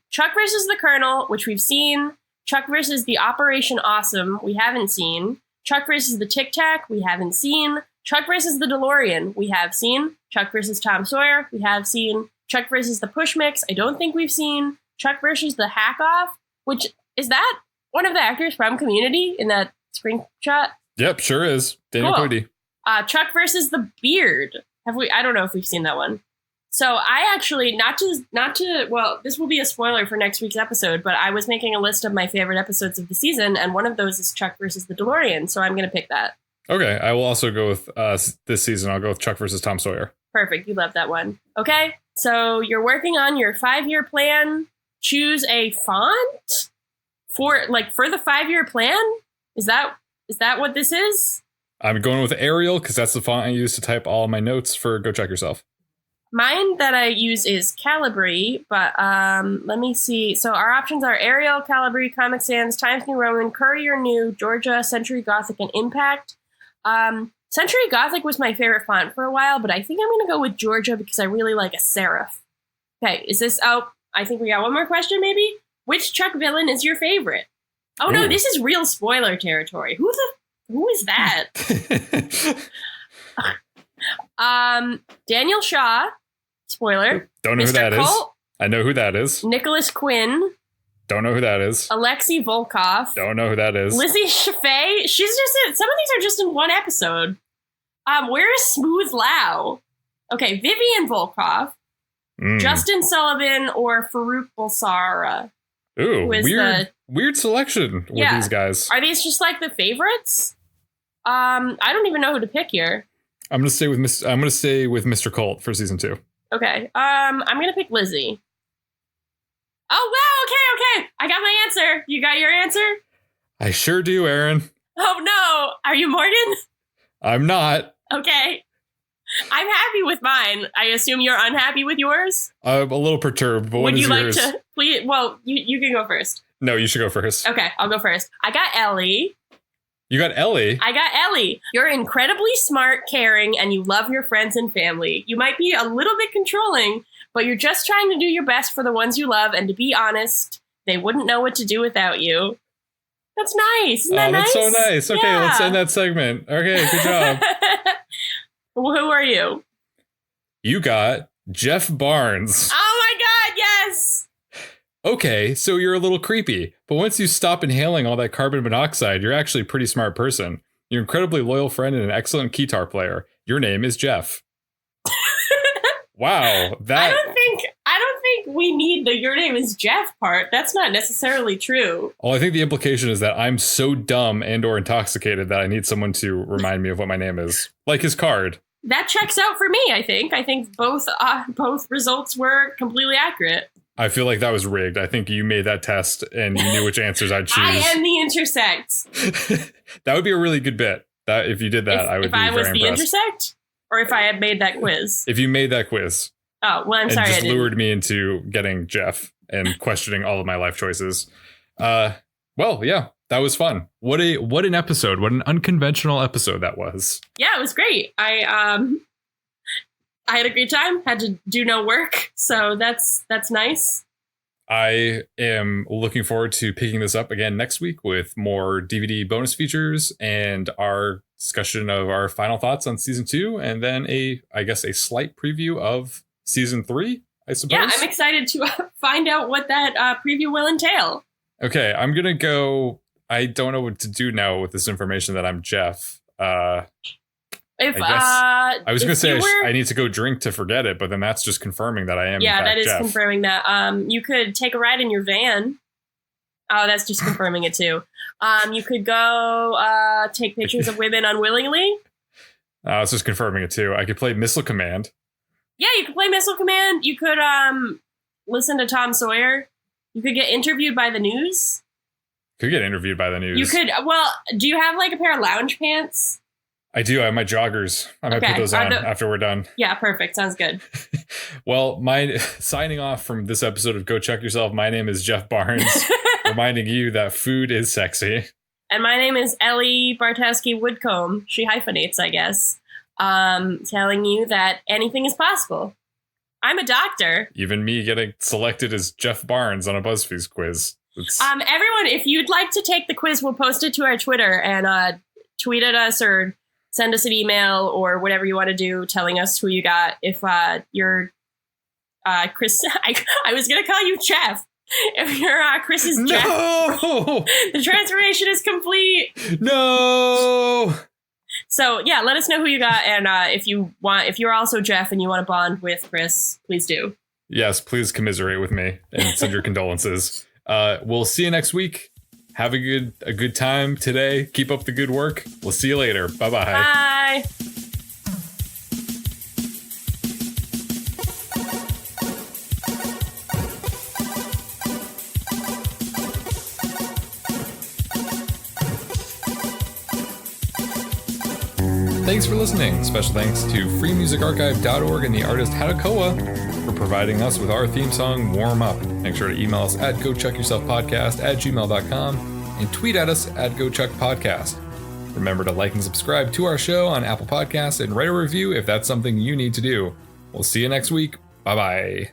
Chuck versus the Colonel, which we've seen. Chuck versus the Operation Awesome, we haven't seen. Chuck versus the Tic Tac, we haven't seen. Chuck versus the DeLorean, we have seen. Chuck versus Tom Sawyer, we have seen. Chuck versus the Push Mix, I don't think we've seen. Chuck versus the Hack Off, which is that one of the actors from Community in that screenshot? Yep, sure is. Daniel Cody. Chuck versus the Beard. I don't know if we've seen that one. So I actually, not to, well, this will be a spoiler for next week's episode, but I was making a list of my favorite episodes of the season, and one of those is Chuck versus the DeLorean, so I'm going to pick that. Okay, I will also go with this season. I'll go with Chuck versus Tom Sawyer. Perfect, you love that one. Okay, so you're working on your 5-year plan. Choose a font for the 5-year plan? Is that what this is? I'm going with Arial because that's the font I use to type all my notes for Go Check Yourself. Mine that I use is Calibri, but let me see. So our options are Arial, Calibri, Comic Sans, Times New Roman, Courier New, Georgia, Century Gothic, and Impact. Century Gothic was my favorite font for a while, but I think I'm going to go with Georgia because I really like a serif. Okay, is this... Oh, I think we got one more question, maybe? Which Chuck villain is your favorite? Oh, no, this is real spoiler territory. Who is that? Daniel Shaw, spoiler. Don't know Mr. who that Colt, is. I know who that is. Nicholas Quinn. Don't know who that is. Alexei Volkov. Don't know who that is. Lizzie Chaffee. She's just in, some of these are just in one episode. Where is Smooth Lau? Okay, Vivian Volkov, Justin Sullivan, or Farouk Bulsara. Ooh, weird selection with these guys. Are these just like the favorites? I don't even know who to pick here. I'm gonna stay with Mr. Colt for season 2. Okay. I'm gonna pick Lizzie. Oh wow, okay. I got my answer. You got your answer? I sure do, Erin. Oh no. Are you Morgan? I'm not. Okay. I'm happy with mine. I assume you're unhappy with yours? I'm a little perturbed, but would you like yours? to please? Well, you can go first. No, you should go first. Okay, I'll go first. I got Ellie. You got Ellie? I got Ellie. You're incredibly smart, caring, and you love your friends and family. You might be a little bit controlling, but you're just trying to do your best for the ones you love, and to be honest, they wouldn't know what to do without you. That's nice. Isn't that nice? That's so nice. Okay, let's end that segment. Okay, good job. Who are you? You got Jeff Barnes. Oh my God, yes! Okay, so you're a little creepy, but once you stop inhaling all that carbon monoxide, you're actually a pretty smart person. You're an incredibly loyal friend and an excellent guitar player. Your name is Jeff. Wow, that... I don't think we need the "your name is Jeff" part. That's not necessarily true. Well, I think the implication is that I'm so dumb and or intoxicated that I need someone to remind me of what my name is. Like his card. That checks out for me, I think. I think both results were completely accurate. I feel like that was rigged. I think you made that test and you knew which answers I'd choose. I am the intersect. That would be a really good bit. That if you did that, I would be very impressed. If I was the intersect? Or if I had made that quiz? If you made that quiz. Oh, well, I'm sorry. And just lured me into getting Jeff and questioning all of my life choices. Well, yeah, that was fun. What an episode. What an unconventional episode that was. Yeah, it was great. I had a great time. Had to do no work, so that's nice. I am looking forward to picking this up again next week with more DVD bonus features and our discussion of our final thoughts on season 2, and then a slight preview of season 3, I suppose. Yeah, I'm excited to find out what that preview will entail. Okay, I'm gonna go. I don't know what to do now with this information that I'm Jeff. I was going to say I need to go drink to forget it, but then that's just confirming that I am. Yeah, in fact, that is Jeff. confirming that. You could take a ride in your van. Oh, that's just confirming it too. You could go take pictures of women unwillingly. It's just confirming it too. I could play Missile Command. Yeah, you could play Missile Command. You could listen to Tom Sawyer. You could get interviewed by the news. Could get interviewed by the news. You could. Well, do you have like a pair of lounge pants? I do. I have my joggers. I might put those on after we're done. Yeah, perfect. Sounds good. Well, signing off from this episode of Go Check Yourself, my name is Jeff Barnes, reminding you that food is sexy. And my name is Ellie Bartowski-Woodcomb. She hyphenates, I guess. Telling you that anything is possible. I'm a doctor. Even me getting selected as Jeff Barnes on a Buzzfeed quiz. Everyone, if you'd like to take the quiz, we'll post it to our Twitter and tweet at us or send us an email or whatever you want to do, telling us who you got. If you're Chris, I was going to call you Jeff. If you're Chris's Jeff, no! The transformation is complete. No! So yeah, let us know who you got, and if you're also Jeff and you want to bond with Chris, please do. Yes, please commiserate with me and send your condolences. We'll see you next week. Have a good time today. Keep up the good work. We'll see you later. Bye-bye. Bye. Thanks for listening. Special thanks to freemusicarchive.org and the artist Hadakoa for providing us with our theme song, Warm Up. Make sure to email us at gocheckyourselfpodcast@gmail.com and tweet at us at gocheckpodcast. Remember to like and subscribe to our show on Apple Podcasts and write a review if that's something you need to do. We'll see you next week. Bye-bye.